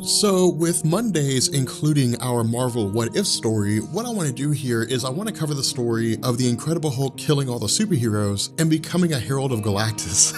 So with Mondays including our Marvel What If story, what I want to do here is I want to cover the story of the Incredible Hulk killing all the superheroes and becoming a Herald of Galactus.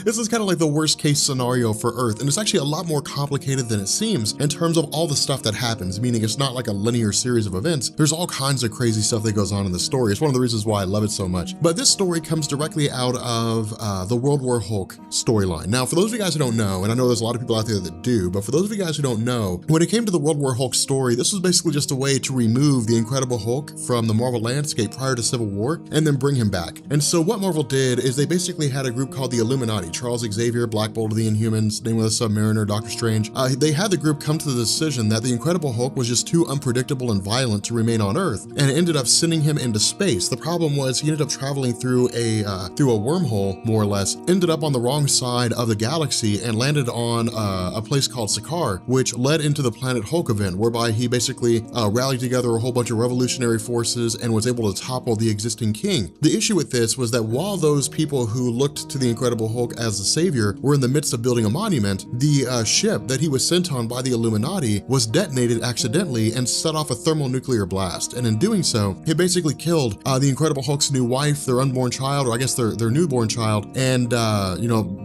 This is kind of like the worst case scenario for Earth, and it's actually a lot more complicated than it seems in terms of all the stuff that happens, meaning it's not like a linear series of events. There's all kinds of crazy stuff that goes on in the story. It's one of the reasons why I love it so much. But this story comes directly out of the World War Hulk storyline. Now, for those of you guys who don't know, and I know there's a lot of people out there that do, but for those of you guys who don't know, when it came to the World War Hulk story, this was basically just a way to remove the Incredible Hulk from the Marvel landscape prior to Civil War and then bring him back. And so what Marvel did is they basically had a group called the Illuminati, Charles Xavier, Black Bolt of the Inhumans, Name of the Submariner, Doctor Strange. They had the group come to the decision that the Incredible Hulk was just too unpredictable and violent to remain on Earth, and ended up sending him into space. The problem was he ended up traveling through a wormhole, more or less, ended up on the wrong side of the galaxy and landed on a place called Sakaar, which led into the Planet Hulk event, whereby he basically rallied together a whole bunch of revolutionary forces and was able to topple the existing king. The issue with this was that while those people who looked to the Incredible Hulk as the savior were in the midst of building a monument, the ship that he was sent on by the Illuminati was detonated accidentally and set off a thermonuclear blast. And in doing so, it basically killed the Incredible Hulk's new wife, their unborn child, or I guess their newborn child, and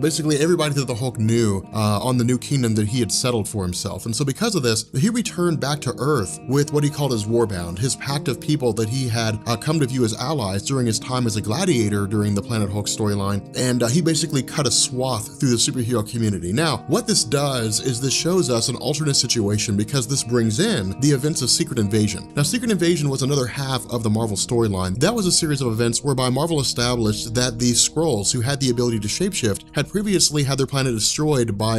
basically everybody that the Hulk knew on the new kingdom that he had settled for himself. And so because of this, he returned back to Earth with what he called his Warbound, his pact of people that he had come to view as allies during his time as a gladiator during the Planet Hulk storyline. And he basically cut a swath through the superhero community. Now, what this does is this shows us an alternate situation because this brings in the events of Secret Invasion. Now, Secret Invasion was another half of the Marvel storyline. That was a series of events whereby Marvel established that the Skrulls, who had the ability to shapeshift, had previously had their planet destroyed by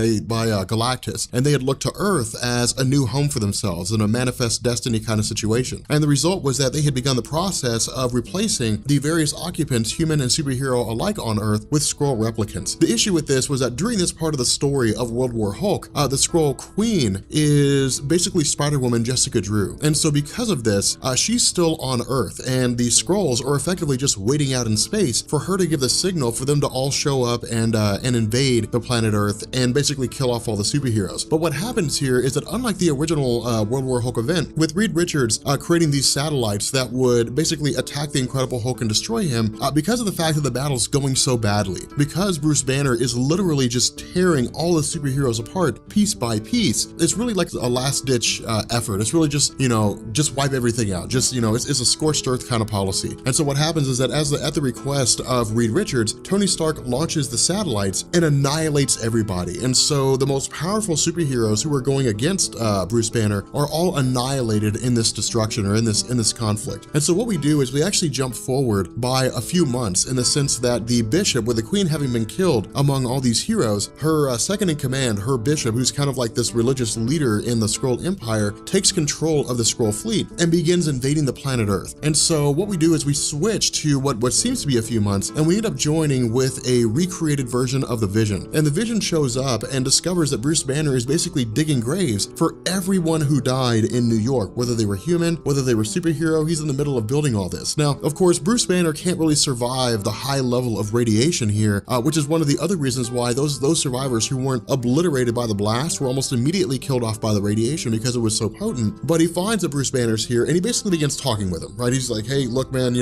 Galactus, and they had looked to Earth as a new home for themselves in a manifest destiny kind of situation. And the result was that they had begun the process of replacing the various occupants, human and superhero alike on Earth, with Skrull replicants. The issue with this was that during this part of the story of World War Hulk, the Skrull Queen is basically Spider-Woman Jessica Drew. And so because of this, she's still on Earth, and the Skrulls are effectively just waiting out in space for her to give the signal for them to all show up and invade the planet Earth and basically kill off all the superheroes. But what happens here is that unlike the original World War Hulk event, with Reed Richards creating these satellites that would basically attack the Incredible Hulk and destroy him, because of the fact that the battle's going so badly, because Bruce Banner is literally just tearing all the superheroes apart piece by piece, it's really like a last-ditch effort. It's really just, just wipe everything out. Just, it's a scorched earth kind of policy. And so what happens is that at the request of Reed Richards, Tony Stark launches the satellites and annihilates everybody. And so the most powerful superheroes who are going against Bruce Banner are all annihilated in this destruction or in this conflict. And so what we do is we actually jump forward by a few months in the sense that the bishop, with the queen having been killed among all these heroes, her second in command, her bishop, who's kind of like this religious leader in the Skrull Empire, takes control of the Skrull fleet and begins invading the planet Earth. And so what we do is we switch to what seems to be a few months, and we end up joining with a recreated version of the Vision. And the Vision shows up and discovers that Bruce Banner is basically digging graves for everyone who died in New York, whether they were human, whether they were superhero. He's in the middle of building all this. Now, of course, Bruce Banner can't really survive the high level of radiation here, which is one of the other reasons why those survivors who weren't obliterated by the blast were almost immediately killed off by the radiation because it was so potent. But he finds that Bruce Banner's here, and he basically begins talking with him, right? He's like, hey, look, man,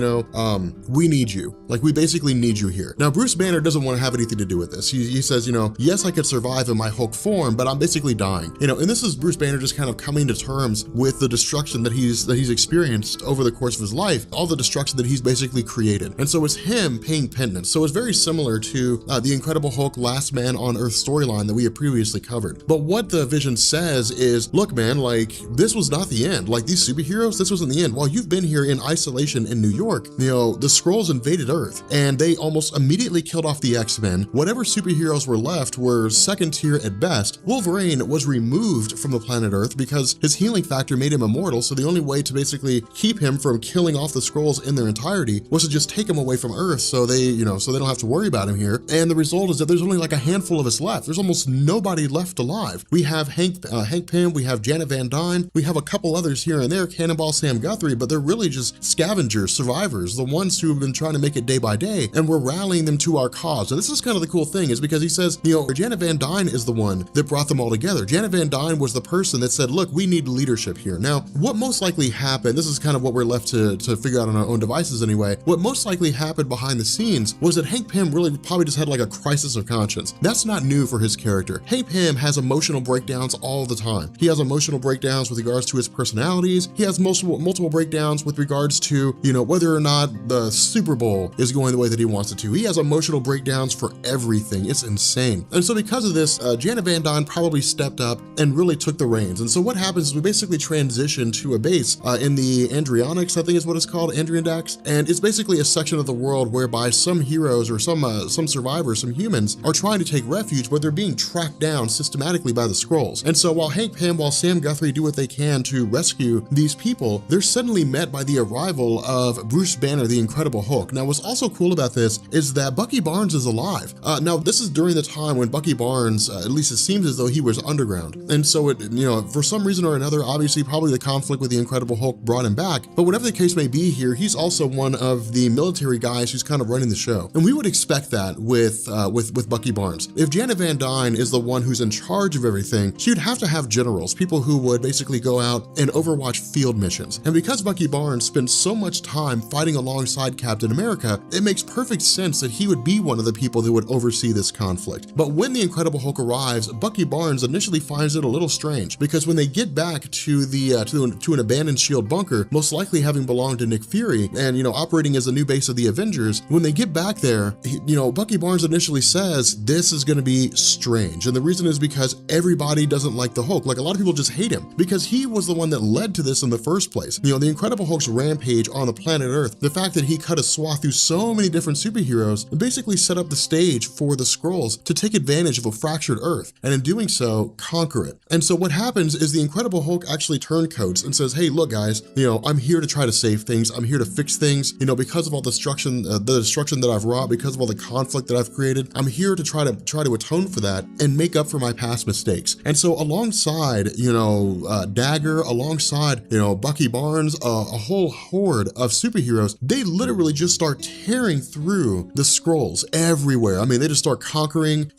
we need you. Like, we basically need you here. Now, Bruce Banner doesn't want to have anything to do with this. He says, yes, I could survive in my Hulk form, but I'm basically dying. And this is Bruce Banner just kind of coming to terms with the destruction that he's experienced over the course of his life, all the destruction that he's basically created. And so it's him paying penance. So it's very similar to the Incredible Hulk Last Man on Earth storyline that we have previously covered. But what the Vision says is, look, man, like, this was not the end. Like, these superheroes, this wasn't the end. While you've been here in isolation in New York, the Skrulls invaded Earth, and they almost immediately killed off the X-Men. Whatever superheroes were left were second tier at best. Wolverine was removed from the planet Earth because his healing factor made him immortal, so the only way to basically keep him from killing off the Skrulls in their entirety was to just take him away from Earth so they don't have to worry about him here. And the result is that there's only like a handful of us left. There's almost nobody left alive. We have Hank Pym, we have Janet Van Dyne, we have a couple others here and there, Cannonball Sam Guthrie, but they're really just scavengers, survivors, the ones who have been trying to make it day by day, and we're rallying them to our cause. And this is kind of the cool thing, is because he says, Janet Van Dyne is the one that brought them all together. Janet Van Dyne was the person that said, look, we need leadership here. Now, what most likely happened, this is kind of what we're left to figure out on our own devices anyway, what most likely happened behind the scenes was that Hank Pym really probably just had like a crisis of conscience. That's not new for his character. Hank Pym has emotional breakdowns all the time. He has emotional breakdowns with regards to his personalities. He has multiple breakdowns with regards to, you know, whether or not the Super Bowl is going the way that he wants it to. He has emotional breakdowns for everything. It's insane. And so because of this, Janet Van Dyne probably stepped up and really took the reins. And so what happens is we basically transition to a base in the Andrionics, I think is what it's called, Andriandax. And it's basically a section of the world whereby some heroes or some survivors, some humans are trying to take refuge, but they're being tracked down systematically by the Skrulls. And so while Hank Pym, while Sam Guthrie do what they can to rescue these people, they're suddenly met by the arrival of Bruce Banner, the Incredible Hulk. Now, what's also cool about this is that Bucky Barnes is alive. Now, this is during the time when Bucky Barnes, at least it seems as though he was underground. And so it, you know, for some reason or another, obviously probably the conflict with the Incredible Hulk brought him back, but whatever the case may be here, he's also one of the military guys who's kind of running the show. And we would expect that with Bucky Barnes. If Janet Van Dyne is the one who's in charge of everything, she would have to have generals, people who would basically go out and overwatch field missions. And because Bucky Barnes spends so much time fighting alongside Captain America, it makes perfect sense that he would be one of the people that would oversee this conflict. But when the Incredible Hulk arrives, Bucky Barnes initially finds it a little strange, because when they get back to an abandoned SHIELD bunker, most likely having belonged to Nick Fury and, you know, operating as a new base of the Avengers, when they get back there, you know, Bucky Barnes initially says, this is gonna be strange. And the reason is because everybody doesn't like the Hulk. Like, a lot of people just hate him because he was the one that led to this in the first place. You know, the Incredible Hulk's rampage on the planet Earth, the fact that he cut a swath through so many different superheroes, basically set up the stage for the Skrulls to take advantage of a fractured Earth, and in doing so, conquer it. And so what happens is the Incredible Hulk actually turncoats and says, hey, look guys, you know, I'm here to try to save things. I'm here to fix things. You know, because of all the destruction that I've wrought, because of all the conflict that I've created, I'm here to try to atone for that and make up for my past mistakes. And so alongside, you know, Dagger, alongside, you know, Bucky Barnes, a whole horde of superheroes, they literally just start tearing through the Skrulls everywhere. I mean, they just start conquering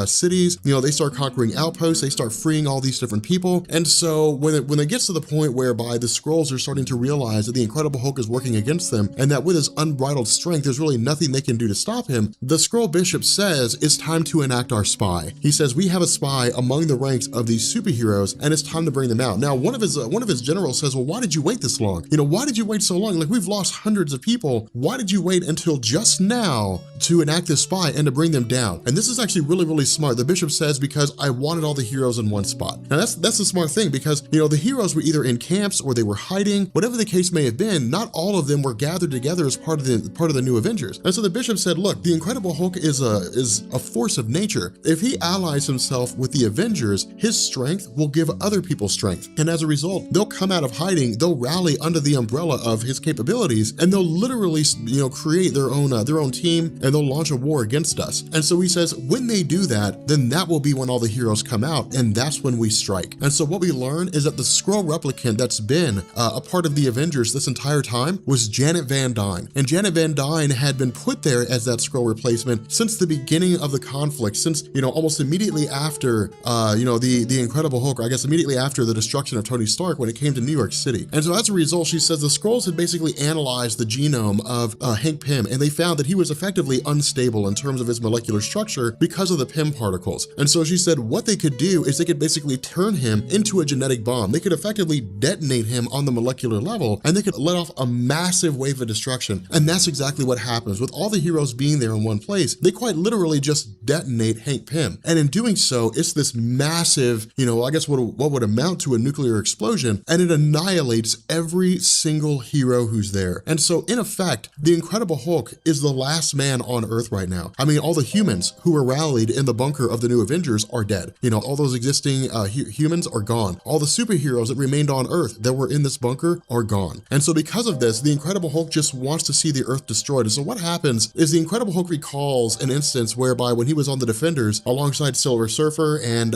cities, you know, they start conquering outposts, they start freeing all these different people. And so when it gets to the point whereby the Skrulls are starting to realize that the Incredible Hulk is working against them, and that with his unbridled strength, there's really nothing they can do to stop him, the Skrull Bishop says, it's time to enact our spy. He says, we have a spy among the ranks of these superheroes, and it's time to bring them out. Now, one of his generals says, well, why did you wait this long? You know, why did you wait so long? Like, we've lost hundreds of people. Why did you wait until just now to enact this spy and to bring them down? And this is actually really, really smart. The Bishop says, because I wanted all the heroes in one spot. Now, that's a smart thing, because, you know, the heroes were either in camps or they were hiding, whatever the case may have been. Not all of them were gathered together as part of the New Avengers. And so the Bishop said, look, the Incredible Hulk is a force of nature. If he allies himself with the Avengers, his strength will give other people strength. And as a result, they'll come out of hiding, they'll rally under the umbrella of his capabilities, and they'll literally, you know, create their own team, and they'll launch a war against us. And so he says, when they do that, then that will be when all the heroes come out, and that's when we strike. And so what we learn is that the Skrull replicant that's been a part of the Avengers this entire time was Janet Van Dyne. And Janet Van Dyne had been put there as that Skrull replacement since the beginning of the conflict, since, you know, almost immediately after, you know, the Incredible Hulk, or I guess immediately after the destruction of Tony Stark when it came to New York City. And so as a result, she says the Skrulls had basically analyzed the genome of Hank Pym, and they found that he was effectively unstable in terms of his molecular structure because of the Pym particles. And so she said what they could do is they could basically turn him into a genetic bomb. They could effectively detonate him on the molecular level, and they could let off a massive wave of destruction. And that's exactly what happens. With all the heroes being there in one place, they quite literally just detonate Hank Pym. And in doing so, it's this massive, you know, I guess what would amount to a nuclear explosion, and it annihilates every single hero who's there. And so in effect, the Incredible Hulk is the last man on Earth right now. I mean, all the humans who were rallied in the bunker of the New Avengers are dead. You know, all those existing humans are gone. All the superheroes that remained on Earth that were in this bunker are gone. And so because of this, the Incredible Hulk just wants to see the Earth destroyed. And so what happens is the Incredible Hulk recalls an instance whereby when he was on the Defenders alongside Silver Surfer and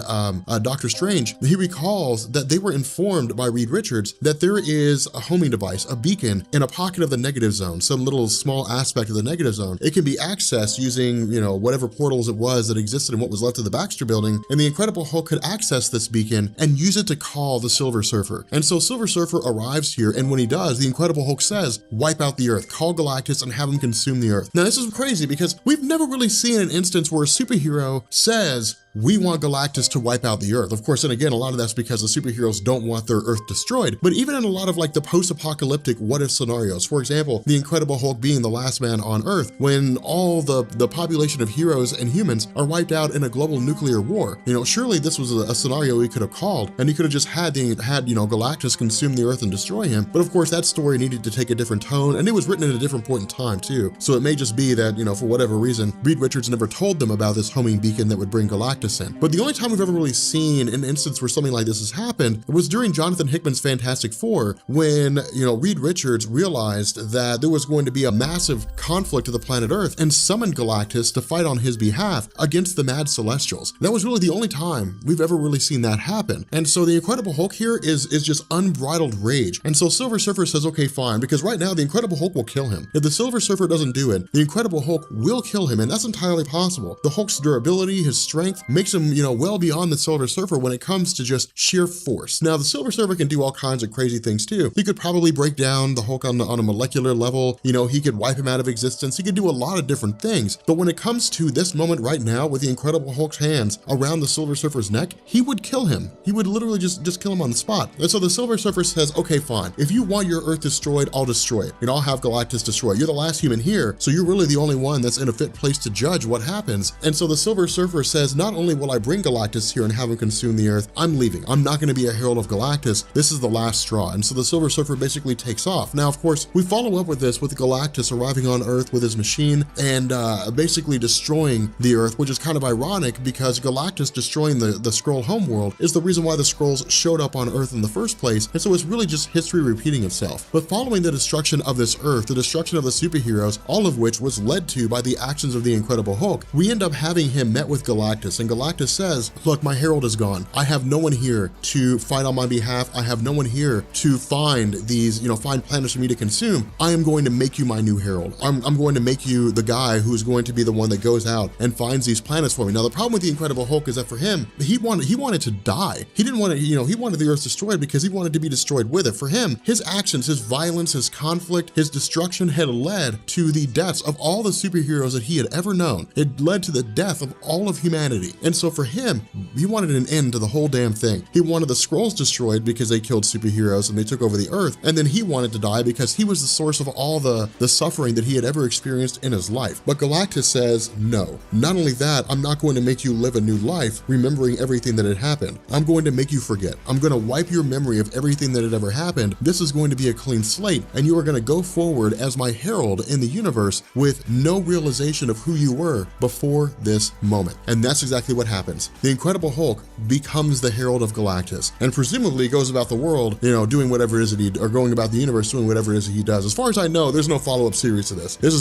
Doctor Strange, he recalls that they were informed by Reed Richards that there is a homing device, a beacon, in a pocket of the negative zone, some little small aspect of the negative zone. It can be accessed using, you know, whatever portals it was that existed in what was left of the Baxter Building, and the Incredible Hulk could access this beacon and use it to call the Silver Surfer. And so Silver Surfer arrives here, and when he does, the Incredible Hulk says, wipe out the Earth, call Galactus and have him consume the Earth. Now this is crazy because we've never really seen an instance where a superhero says, we want Galactus to wipe out the Earth. Of course, and again, a lot of that's because the superheroes don't want their Earth destroyed. But even in a lot of like the post-apocalyptic what-if scenarios, for example, the Incredible Hulk being the last man on Earth, when all the population of heroes and humans are wiped out in a global nuclear war, surely this was a scenario he could have called, and he could have just had Galactus consume the Earth and destroy him. But of course, that story needed to take a different tone, and it was written at a different point in time too. So it may just be that, for whatever reason, Reed Richards never told them about this homing beacon that would bring Galactus in. But the only time we've ever really seen an instance where something like this has happened was during Jonathan Hickman's Fantastic Four, when, Reed Richards realized that there was going to be a massive conflict of the planet Earth and summoned Galactus to fight on his behalf against the Mad Celestials. That was really the only time we've ever really seen that happen. And so the Incredible Hulk here is just unbridled rage. And so Silver Surfer says, okay, fine, because right now the Incredible Hulk will kill him. If the Silver Surfer doesn't do it, the Incredible Hulk will kill him, and that's entirely possible. The Hulk's durability, his strength, makes him, well beyond the Silver Surfer when it comes to just sheer force. Now, the Silver Surfer can do all kinds of crazy things too. He could probably break down the Hulk on a molecular level. He could wipe him out of existence. He could do a lot of different things. But when it comes to this moment right now, with the Incredible Hulk's hands around the Silver Surfer's neck, he would kill him. He would literally just kill him on the spot. And so the Silver Surfer says, okay, fine. If you want your Earth destroyed, I'll destroy it. I'll have Galactus destroy it. You're the last human here, so you're really the only one that's in a fit place to judge what happens. And so the Silver Surfer says, not only will I bring Galactus here and have him consume the Earth, I'm leaving. I'm not going to be a herald of Galactus. This is the last straw. And so the Silver Surfer basically takes off. Now, of course, we follow up with this with Galactus arriving on Earth with his machine and basically destroying the Earth, which is kind of ironic because Galactus destroying the Skrull homeworld is the reason why the Skrulls showed up on Earth in the first place. And so it's really just history repeating itself. But following the destruction of this Earth, the destruction of the superheroes, all of which was led to by the actions of the Incredible Hulk, we end up having him met with Galactus, and Galactus says, look, my herald is gone. I have no one here to fight on my behalf. I have no one here to find these, find planets for me to consume. I am going to make you my new herald. I'm going to make you the guy who's going to be the one that goes out and finds these planets for me. Now, the problem with the Incredible Hulk is that for him, he wanted to die. He didn't want to, he wanted the Earth destroyed because he wanted to be destroyed with it. For him, his actions, his violence, his conflict, his destruction had led to the deaths of all the superheroes that he had ever known. It led to the death of all of humanity. And so for him, he wanted an end to the whole damn thing. He wanted the Skrulls destroyed because they killed superheroes and they took over the Earth. And then he wanted to die because he was the source of all the suffering that he had ever experienced in his life. But Galactus says, no. Not only that, I'm not going to make you live a new life remembering everything that had happened. I'm going to make you forget. I'm going to wipe your memory of everything that had ever happened. This is going to be a clean slate, and you are going to go forward as my herald in the universe with no realization of who you were before this moment. And that's exactly what happens. The Incredible Hulk becomes the herald of Galactus, and presumably goes about the world, doing whatever it is that or going about the universe doing whatever it is that he does. As far as I know, there's no follow-up series to this. This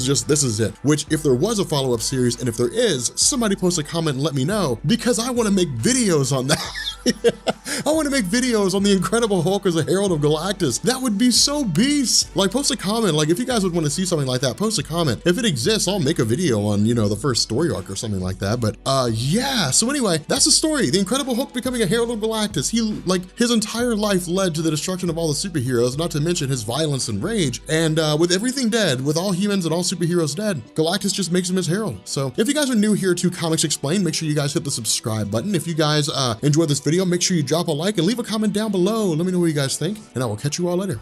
is it. Which, if there was a follow-up series, and if there is, somebody post a comment and let me know, because I want to make videos on that. I want to make videos on the Incredible Hulk as a herald of Galactus. That would be so beast. Like, post a comment. Like, if you guys would want to see something like that, post a comment. If it exists, I'll make a video on, the first story arc or something like that. But yeah. So anyway, that's the story. The Incredible Hulk becoming a herald of Galactus. His entire life led to the destruction of all the superheroes, not to mention his violence and rage. And with everything dead, with all humans and all superheroes dead, Galactus just makes him his herald. So if you guys are new here to Comics Explained, make sure you guys hit the subscribe button. If you guys enjoyed this video, make sure you drop a like and leave a comment down below. Let me know what you guys think, and I will catch you all later.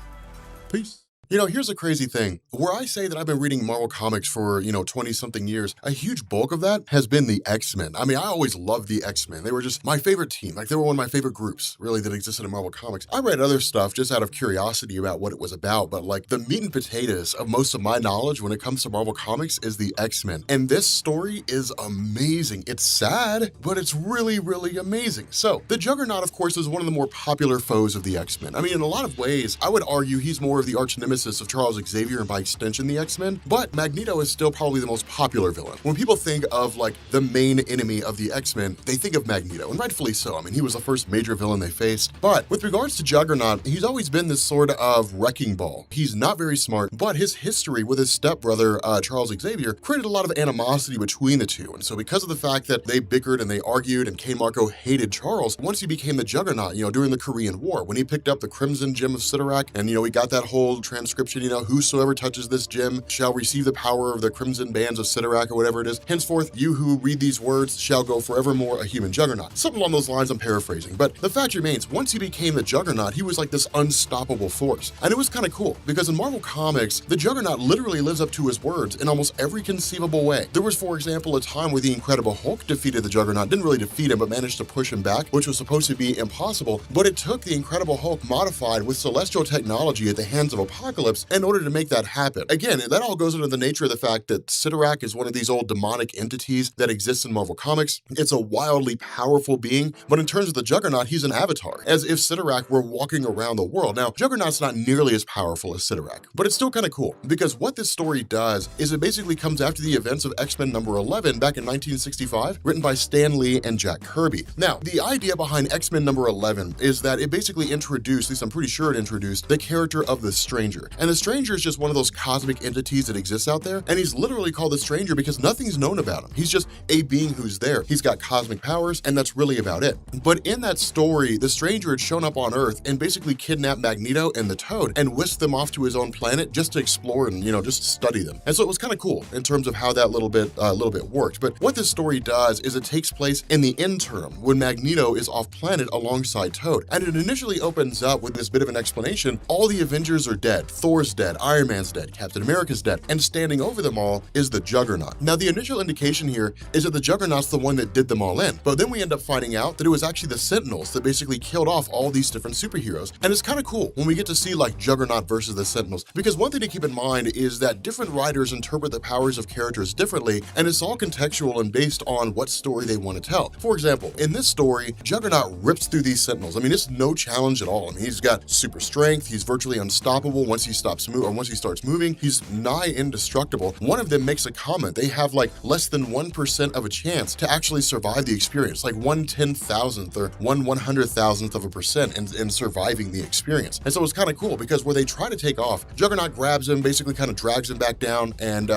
Peace. Here's a crazy thing. Where I say that I've been reading Marvel Comics for, 20-something years, a huge bulk of that has been the X-Men. I mean, I always loved the X-Men. They were just my favorite team. Like, they were one of my favorite groups, really, that existed in Marvel Comics. I read other stuff just out of curiosity about what it was about, but like, the meat and potatoes of most of my knowledge when it comes to Marvel Comics is the X-Men. And this story is amazing. It's sad, but it's really, really amazing. So, the Juggernaut, of course, is one of the more popular foes of the X-Men. I mean, in a lot of ways, I would argue he's more of the arch nemesis nemesis of Charles Xavier and by extension the X-Men, but Magneto is still probably the most popular villain. When people think of like the main enemy of the X-Men, they think of Magneto, and rightfully so. I mean, he was the first major villain they faced. But with regards to Juggernaut, he's always been this sort of wrecking ball. He's not very smart, but his history with his stepbrother, Charles Xavier, created a lot of animosity between the two. And so because of the fact that they bickered and they argued and Kane Marco hated Charles, once he became the Juggernaut, during the Korean War, when he picked up the Crimson Gem of Sidorak, and, he got that whole transcription, whosoever touches this gem shall receive the power of the Crimson Bands of Sidorak, or whatever it is. Henceforth, you who read these words shall go forevermore a human Juggernaut. Something along those lines, I'm paraphrasing. But the fact remains, once he became the Juggernaut, he was like this unstoppable force. And it was kind of cool, because in Marvel Comics, the Juggernaut literally lives up to his words in almost every conceivable way. There was, for example, a time where the Incredible Hulk defeated the Juggernaut, didn't really defeat him, but managed to push him back, which was supposed to be impossible. But it took the Incredible Hulk modified with celestial technology at the hands of Apocalypse in order to make that happen. Again, that all goes into the nature of the fact that Sidorak is one of these old demonic entities that exists in Marvel Comics. It's a wildly powerful being, but in terms of the Juggernaut, he's an avatar, as if Sidorak were walking around the world. Now, Juggernaut's not nearly as powerful as Sidorak, but it's still kind of cool, because what this story does is it basically comes after the events of X-Men number 11 back in 1965, written by Stan Lee and Jack Kirby. Now, the idea behind X-Men number 11 is that it basically introduced, at least I'm pretty sure it introduced, the character of the Stranger. And the Stranger is just one of those cosmic entities that exists out there, and he's literally called the Stranger because nothing's known about him. He's just a being who's there. He's got cosmic powers, and that's really about it. But in that story, the Stranger had shown up on Earth and basically kidnapped Magneto and the Toad and whisked them off to his own planet just to explore and, just study them. And so it was kind of cool in terms of how that little bit worked. But what this story does is it takes place in the interim when Magneto is off planet alongside Toad. And it initially opens up with this bit of an explanation. All the Avengers are dead. Thor's dead. Iron Man's dead. Captain America's dead. And standing over them all is the Juggernaut. Now, the initial indication here is that the Juggernaut's the one that did them all in. But then we end up finding out that it was actually the Sentinels that basically killed off all these different superheroes. And it's kind of cool when we get to see like Juggernaut versus the Sentinels, because one thing to keep in mind is that different writers interpret the powers of characters differently, and it's all contextual and based on what story they want to tell. For example, in this story, Juggernaut rips through these Sentinels. I mean, it's no challenge at all. I mean, he's got super strength. He's virtually unstoppable once he starts moving. He's nigh indestructible. One of them makes a comment. They have like less than 1% of a chance to actually survive the experience, like 1/10,000th or 1/100,000th of a percent in surviving the experience. And so it's kind of cool because where they try to take off, Juggernaut grabs him, basically kind of drags him back down and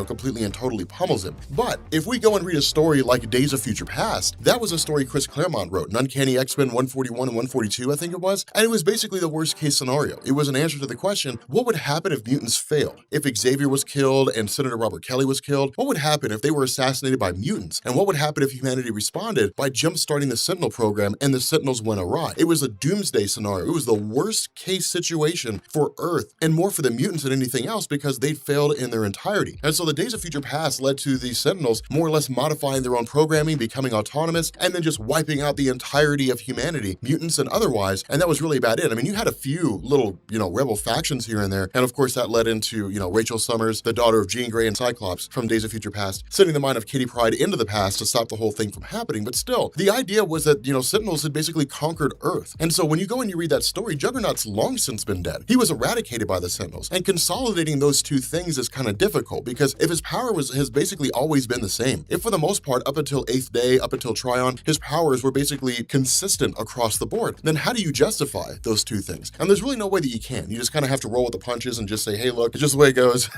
completely and totally pummels him. But if we go and read a story like Days of Future Past, that was a story Chris Claremont wrote, an Uncanny X-Men 141 and 142, I think it was. And it was basically the worst case scenario. It was an answer to the question, what would happen if mutants failed? If Xavier was killed and Senator Robert Kelly was killed, what would happen if they were assassinated by mutants? And what would happen if humanity responded by jump-starting the Sentinel program and the Sentinels went awry? It was a doomsday scenario. It was the worst case situation for Earth and more for the mutants than anything else because they'd failed in their entirety. And so the Days of Future Past led to the Sentinels more or less modifying their own programming, becoming autonomous, and then just wiping out the entirety of humanity, mutants and otherwise. And that was really about it. I mean, you had a few little, rebel factions here and there. And of course, that led into, Rachel Summers, the daughter of Jean Grey and Cyclops from Days of Future Past, sending the mind of Kitty Pryde into the past to stop the whole thing from happening. But still, the idea was that, Sentinels had basically conquered Earth. And so when you go and you read that story, Juggernaut's long since been dead. He was eradicated by the Sentinels. And consolidating those two things is kind of difficult because if his power has basically always been the same, if for the most part, up until Eighth Day, up until Tryon, his powers were basically consistent across the board, then how do you justify those two things? And there's really no way that you can. You just kind of have to roll with the punches and just say, hey, look, it's just the way it goes.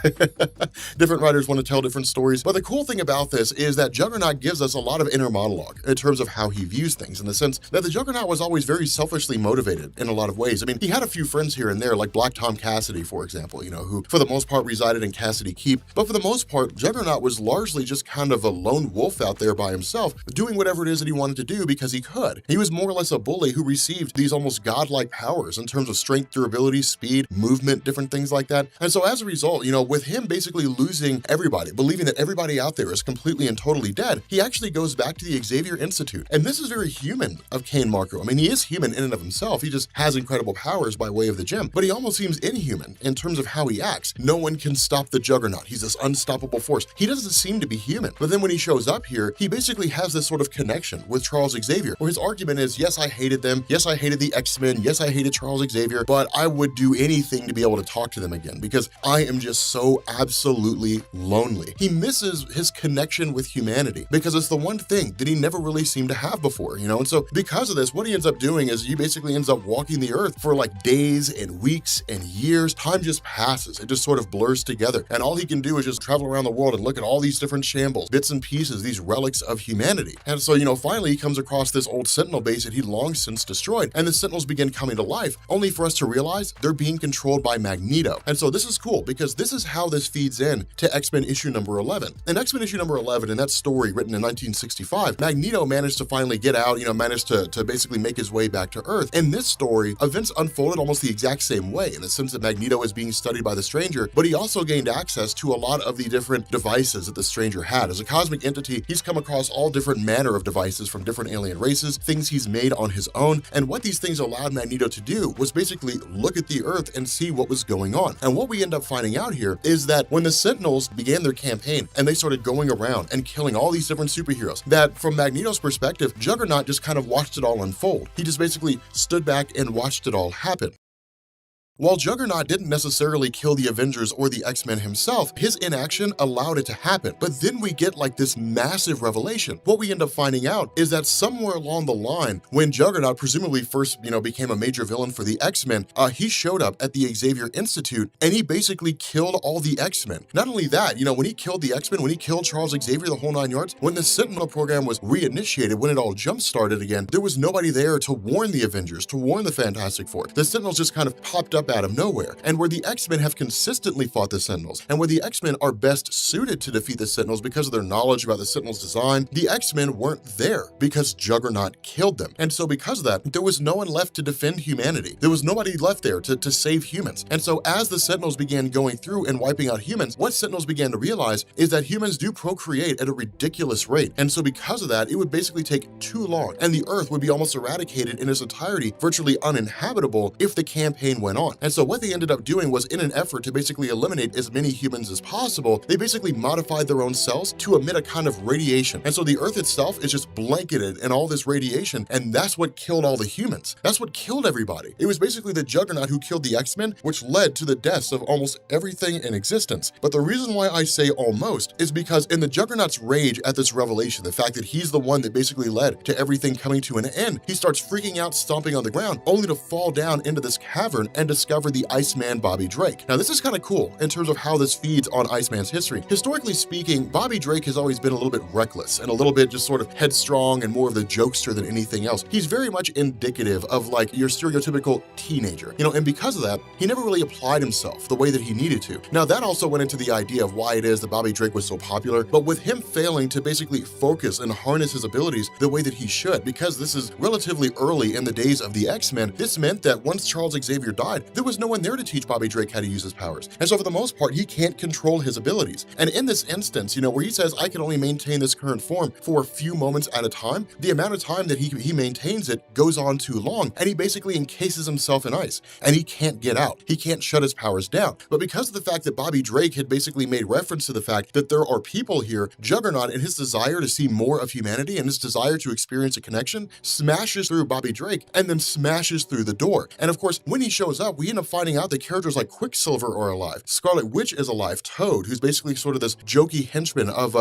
Different writers want to tell different stories. But the cool thing about this is that Juggernaut gives us a lot of inner monologue in terms of how he views things, in the sense that the Juggernaut was always very selfishly motivated in a lot of ways. I mean, he had a few friends here and there, like Black Tom Cassidy, for example, who for the most part resided in Cassidy Keep. But for the most part, Juggernaut was largely just kind of a lone wolf out there by himself, doing whatever it is that he wanted to do because he could. He was more or less a bully who received these almost godlike powers in terms of strength, durability, speed, movement, different things like that. And so as a result, with him basically losing everybody, believing that everybody out there is completely and totally dead, he actually goes back to the Xavier Institute. And this is very human of Kane Marco. I mean, he is human in and of himself. He just has incredible powers by way of the gem, but he almost seems inhuman in terms of how he acts. No one can stop the Juggernaut. He's this unstoppable force. He doesn't seem to be human. But then when he shows up here, he basically has this sort of connection with Charles Xavier, where his argument is, yes, I hated them. Yes, I hated the X-Men. Yes, I hated Charles Xavier, but I would do anything anything to be able to talk to them again because I am just so absolutely lonely. He misses his connection with humanity because it's the one thing that he never really seemed to have before, you know? And so because of this, what he ends up doing is he basically ends up walking the earth for like days and weeks and years. Time just passes. It just sort of blurs together. And all he can do is just travel around the world and look at all these different shambles, bits and pieces, these relics of humanity. And so, you know, finally he comes across this old Sentinel base that he'd long since destroyed. And the Sentinels begin coming to life, only for us to realize they're being controlled by Magneto. And so this is cool because this is how this feeds in to X-Men issue number 11. In X-Men issue number 11, in that story written in 1965, Magneto managed to finally get out, you know, managed to basically make his way back to Earth. In this story, events unfolded almost the exact same way in the sense that Magneto is being studied by the Stranger, but he also gained access to a lot of the different devices that the Stranger had. As a cosmic entity, he's come across all different manner of devices from different alien races, things he's made on his own, and what these things allowed Magneto to do was basically look at the Earth and see what was going on. And what we end up finding out here is that when the Sentinels began their campaign and they started going around and killing all these different superheroes, that from Magneto's perspective, Juggernaut just kind of watched it all unfold. He just basically stood back and watched it all happen. While Juggernaut didn't necessarily kill the Avengers or the X-Men himself, his inaction allowed it to happen. But then we get like this massive revelation. What we end up finding out is that somewhere along the line, when Juggernaut presumably first, you know, became a major villain for the X-Men, he showed up at the Xavier Institute and he basically killed all the X-Men. Not only that, you know, when he killed the X-Men, when he killed Charles Xavier, the whole 9 yards, when the Sentinel program was reinitiated, when it all jump-started again, there was nobody there to warn the Avengers, to warn the Fantastic Four. The Sentinels just kind of popped up out of nowhere. And where the X-Men have consistently fought the Sentinels, and where the X-Men are best suited to defeat the Sentinels because of their knowledge about the Sentinels' design, the X-Men weren't there because Juggernaut killed them. And so because of that, there was no one left to defend humanity. There was nobody left there to save humans. And so as the Sentinels began going through and wiping out humans, what Sentinels began to realize is that humans do procreate at a ridiculous rate. And so because of that, it would basically take too long, and the Earth would be almost eradicated in its entirety, virtually uninhabitable if the campaign went on. And so what they ended up doing was, in an effort to basically eliminate as many humans as possible, they basically modified their own cells to emit a kind of radiation. And so the Earth itself is just blanketed in all this radiation, and that's what killed all the humans. That's what killed everybody. It was basically the Juggernaut who killed the X-Men, which led to the deaths of almost everything in existence. But the reason why I say almost is because in the Juggernaut's rage at this revelation, the fact that he's the one that basically led to everything coming to an end, he starts freaking out, stomping on the ground, only to fall down into this cavern and discover the Iceman Bobby Drake. Now, this is kind of cool in terms of how this feeds on Iceman's history. Historically speaking, Bobby Drake has always been a little bit reckless and a little bit just sort of headstrong and more of the jokester than anything else. He's very much indicative of like your stereotypical teenager, you know, and because of that, he never really applied himself the way that he needed to. Now, that also went into the idea of why it is that Bobby Drake was so popular, but with him failing to basically focus and harness his abilities the way that he should, because this is relatively early in the days of the X-Men, this meant that once Charles Xavier died, there was no one there to teach Bobby Drake how to use his powers. And so for the most part, he can't control his abilities. And in this instance, you know, where he says, I can only maintain this current form for a few moments at a time, the amount of time that he maintains it goes on too long, and he basically encases himself in ice, and he can't get out. He can't shut his powers down. But because of the fact that Bobby Drake had basically made reference to the fact that there are people here, Juggernaut, and his desire to see more of humanity and his desire to experience a connection, smashes through Bobby Drake and then smashes through the door. And of course, when he shows up, we end up finding out that characters like Quicksilver are alive, Scarlet Witch is alive, Toad, who's basically sort of this jokey henchman of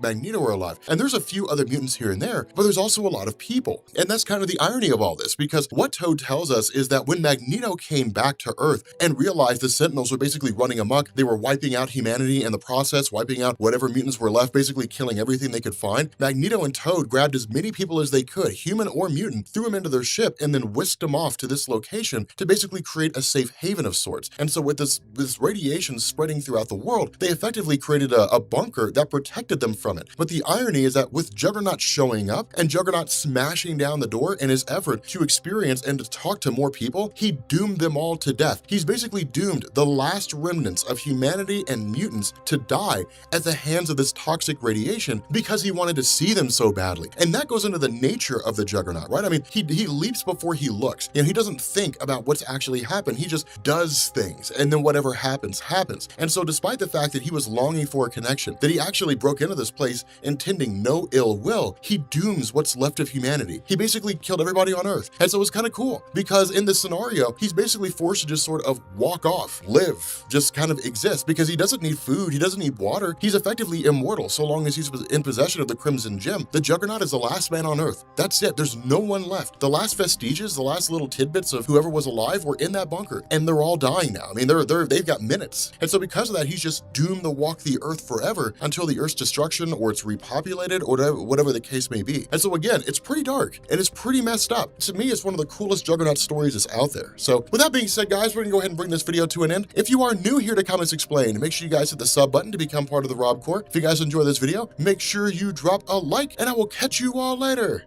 Magneto, are alive. And there's a few other mutants here and there, but there's also a lot of people. And that's kind of the irony of all this, because what Toad tells us is that when Magneto came back to Earth and realized the Sentinels were basically running amok, they were wiping out humanity in the process, wiping out whatever mutants were left, basically killing everything they could find, Magneto and Toad grabbed as many people as they could, human or mutant, threw them into their ship, and then whisked them off to this location to basically create a safe haven of sorts. And so with this radiation spreading throughout the world, they effectively created a bunker that protected them from it. But the irony is that with Juggernaut showing up and Juggernaut smashing down the door in his effort to experience and to talk to more people, he doomed them all to death. He's basically doomed the last remnants of humanity and mutants to die at the hands of this toxic radiation because he wanted to see them so badly. And that goes into the nature of the Juggernaut, right? I mean, he leaps before he looks. You know, he doesn't think about what's actually happened. He just does things, and then whatever happens, happens. And so despite the fact that he was longing for a connection, that he actually broke into this place intending no ill will, he dooms what's left of humanity. He basically killed everybody on Earth. And so it's kind of cool, because in this scenario, he's basically forced to just sort of walk off, live, just kind of exist, because he doesn't need food, he doesn't need water. He's effectively immortal so long as he's in possession of the Crimson Gem. The Juggernaut is the last man on Earth. That's it. There's no one left. The last vestiges, the last little tidbits of whoever was alive were in that bunker, and they're all dying now. I mean, they've got minutes. And so because of that, he's just doomed to walk the Earth forever until the Earth's destruction, or it's repopulated, or whatever the case may be. And so again, it's pretty dark and it's pretty messed up. To me, it's one of the coolest Juggernaut stories that's out there. So with that being said, guys, we're gonna go ahead and bring this video to an end. If you are new here to Comics Explained, make sure you guys hit the sub button to become part of the Rob Corps. If you guys enjoy this video, make sure you drop a like, and I will catch you all later.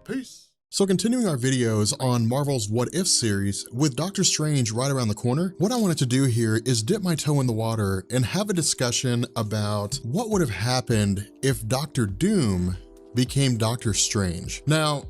Peace. So continuing our videos on Marvel's What If series, with Doctor Strange right around the corner, what I wanted to do here is dip my toe in the water and have a discussion about what would have happened if Doctor Doom became Doctor Strange. Now,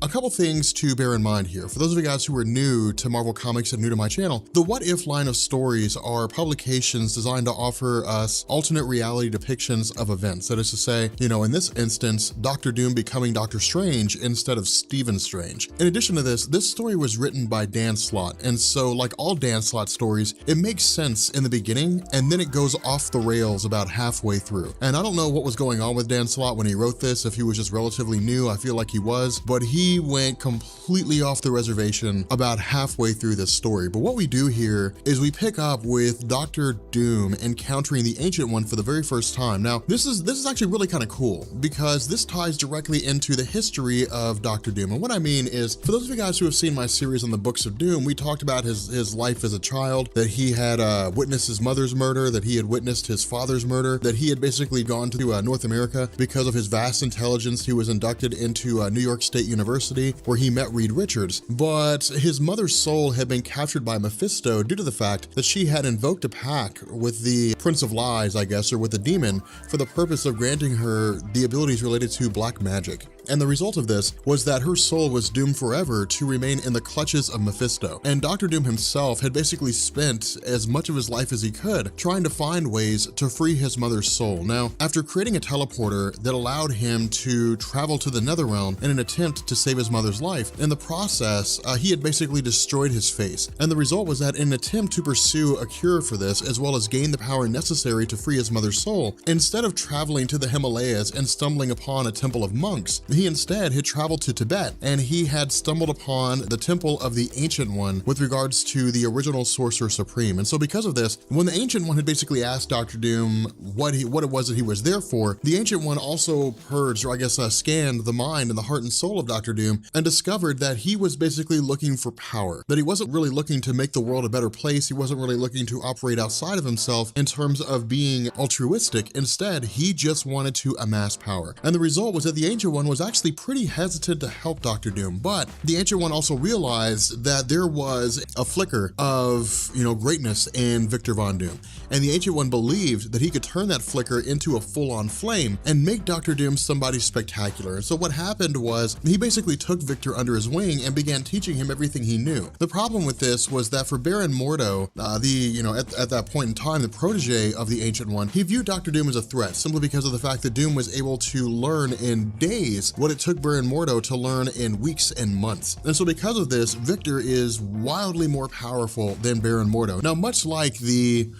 a couple things to bear in mind here. For those of you guys who are new to Marvel Comics and new to my channel, the What If line of stories are publications designed to offer us alternate reality depictions of events. That is to say, you know, in this instance, Doctor Doom becoming Doctor Strange instead of Stephen Strange. In addition to this story was written by Dan Slott, and so like all Dan Slott stories, it makes sense in the beginning, and then it goes off the rails about halfway through. And I don't know what was going on with Dan Slott when he wrote this, if he was just relatively new. I feel like he was, but he went completely off the reservation about halfway through this story. But what we do here is we pick up with Doctor Doom encountering the Ancient One for the very first time. Now, this is actually really kind of cool, because this ties directly into the history of Doctor Doom. And what I mean is, for those of you guys who have seen my series on the Books of Doom, we talked about his life as a child, that he had witnessed his mother's murder, that he had witnessed his father's murder, that he had basically gone to North America because of his vast intelligence. He was inducted into New York State University, where he met Reed Richards, but his mother's soul had been captured by Mephisto due to the fact that she had invoked a pact with the Prince of Lies, I guess, or with the demon, for the purpose of granting her the abilities related to black magic. And the result of this was that her soul was doomed forever to remain in the clutches of Mephisto. And Doctor Doom himself had basically spent as much of his life as he could trying to find ways to free his mother's soul. Now, after creating a teleporter that allowed him to travel to the Netherrealm in an attempt to save his mother's life, in the process, he had basically destroyed his face. And the result was that in an attempt to pursue a cure for this, as well as gain the power necessary to free his mother's soul, instead of traveling to the Himalayas and stumbling upon a temple of monks, he instead had traveled to Tibet, and he had stumbled upon the temple of the Ancient One with regards to the original Sorcerer Supreme. And so because of this, when the Ancient One had basically asked Doctor Doom what it was that he was there for, the Ancient One also purged, or I guess scanned the mind and the heart and soul of Doctor Doom, and discovered that he was basically looking for power, that he wasn't really looking to make the world a better place. He wasn't really looking to operate outside of himself in terms of being altruistic. Instead, he just wanted to amass power. And the result was that the Ancient One was actually pretty hesitant to help Doctor Doom, but the Ancient One also realized that there was a flicker of, greatness in Victor Von Doom. And the Ancient One believed that he could turn that flicker into a full-on flame and make Doctor Doom somebody spectacular. And so what happened was he basically took Victor under his wing and began teaching him everything he knew. The problem with this was that for Baron Mordo, at that point in time, the protege of the Ancient One, he viewed Doctor Doom as a threat simply because of the fact that Doom was able to learn in days what it took Baron Mordo to learn in weeks and months. And so because of this, Victor is wildly more powerful than Baron Mordo. Now, much like the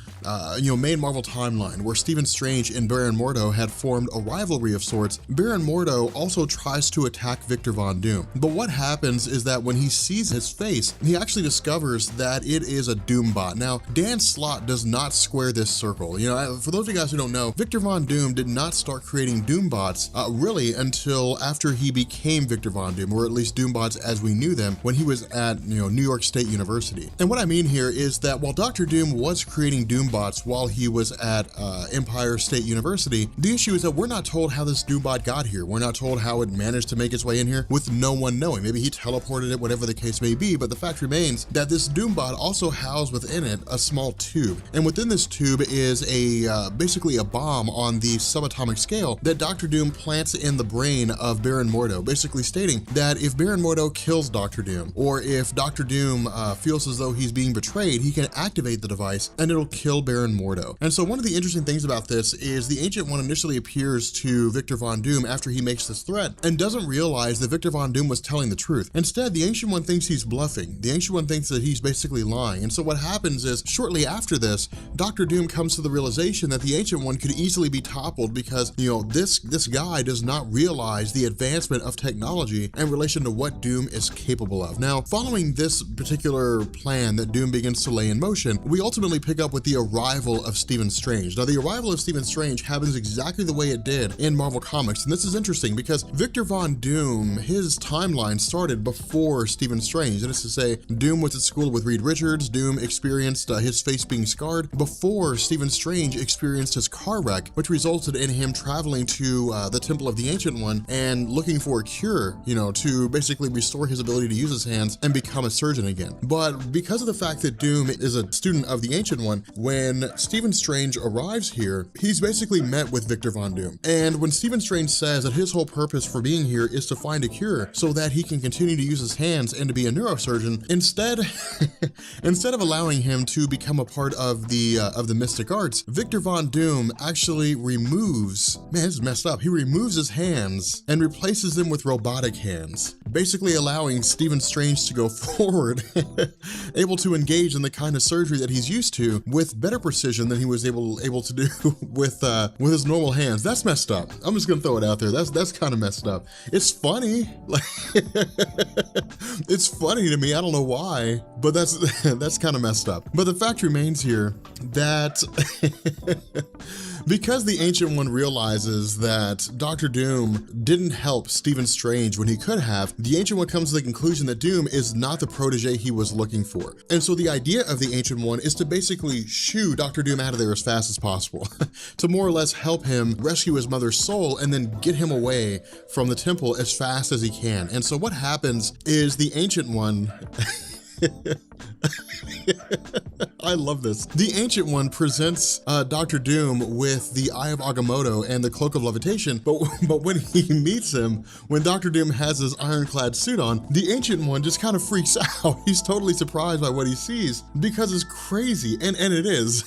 main Marvel timeline where Stephen Strange and Baron Mordo had formed a rivalry of sorts, Baron Mordo also tries to attack Victor Von Doom. But what happens is that when he sees his face, he actually discovers that it is a Doom bot. Now, Dan Slott does not square this circle. For those of you guys who don't know, Victor Von Doom did not start creating Doom bots really until after he became Victor Von Doom, or at least Doom bots as we knew them, when he was at New York State University. And what I mean here is that while Doctor Doom was creating Doom Doombots while he was at Empire State University. The issue is that we're not told how this Doombot got here. We're not told how it managed to make its way in here with no one knowing. Maybe he teleported it, whatever the case may be, but the fact remains that this Doombot also housed within it a small tube. And within this tube is basically a bomb on the subatomic scale that Dr. Doom plants in the brain of Baron Mordo, basically stating that if Baron Mordo kills Dr. Doom, or if Dr. Doom feels as though he's being betrayed, he can activate the device and it'll kill Baron Mordo. And so one of the interesting things about this is the Ancient One initially appears to Victor Von Doom after he makes this threat and doesn't realize that Victor Von Doom was telling the truth. Instead, the Ancient One thinks he's bluffing. The Ancient One thinks that he's basically lying. And so what happens is, shortly after this, Dr. Doom comes to the realization that the Ancient One could easily be toppled because, you know, this guy does not realize the advancement of technology in relation to what Doom is capable of. Now, following this particular plan that Doom begins to lay in motion, we ultimately pick up with the arrival of Stephen Strange. Now, the arrival of Stephen Strange happens exactly the way it did in Marvel Comics, and this is interesting because Victor Von Doom, his timeline started before Stephen Strange. That is to say, Doom was at school with Reed Richards. Doom experienced his face being scarred before Stephen Strange experienced his car wreck, which resulted in him traveling to the Temple of the Ancient One and looking for a cure, you know, to basically restore his ability to use his hands and become a surgeon again. But because of the fact that Doom is a student of the Ancient One, when Stephen Strange arrives here, he's basically met with Victor Von Doom. And when Stephen Strange says that his whole purpose for being here is to find a cure so that he can continue to use his hands and to be a neurosurgeon, instead of allowing him to become a part of the mystic arts, Victor Von Doom actually removes, man, this is messed up. He removes his hands and replaces them with robotic hands, basically allowing Stephen Strange to go forward, able to engage in the kind of surgery that he's used to with better precision than he was able to do with his normal hands. That's messed up. I'm just gonna throw it out there. That's kind of messed up. It's funny, like it's funny to me. I don't know why, but that's kind of messed up. But the fact remains here that because the Ancient One realizes that Dr. Doom didn't help Stephen Strange when he could have, the Ancient One comes to the conclusion that Doom is not the protege he was looking for. And so the idea of the Ancient One is to basically shoo Dr. Doom out of there as fast as possible, to more or less help him rescue his mother's soul and then get him away from the temple as fast as he can. And so what happens is the Ancient One I love this. The Ancient One presents Dr. Doom with the Eye of Agamotto and the Cloak of Levitation, but when he meets him, when Dr. Doom has his ironclad suit on, the Ancient One just kind of freaks out. He's totally surprised by what he sees because it's crazy, and it is.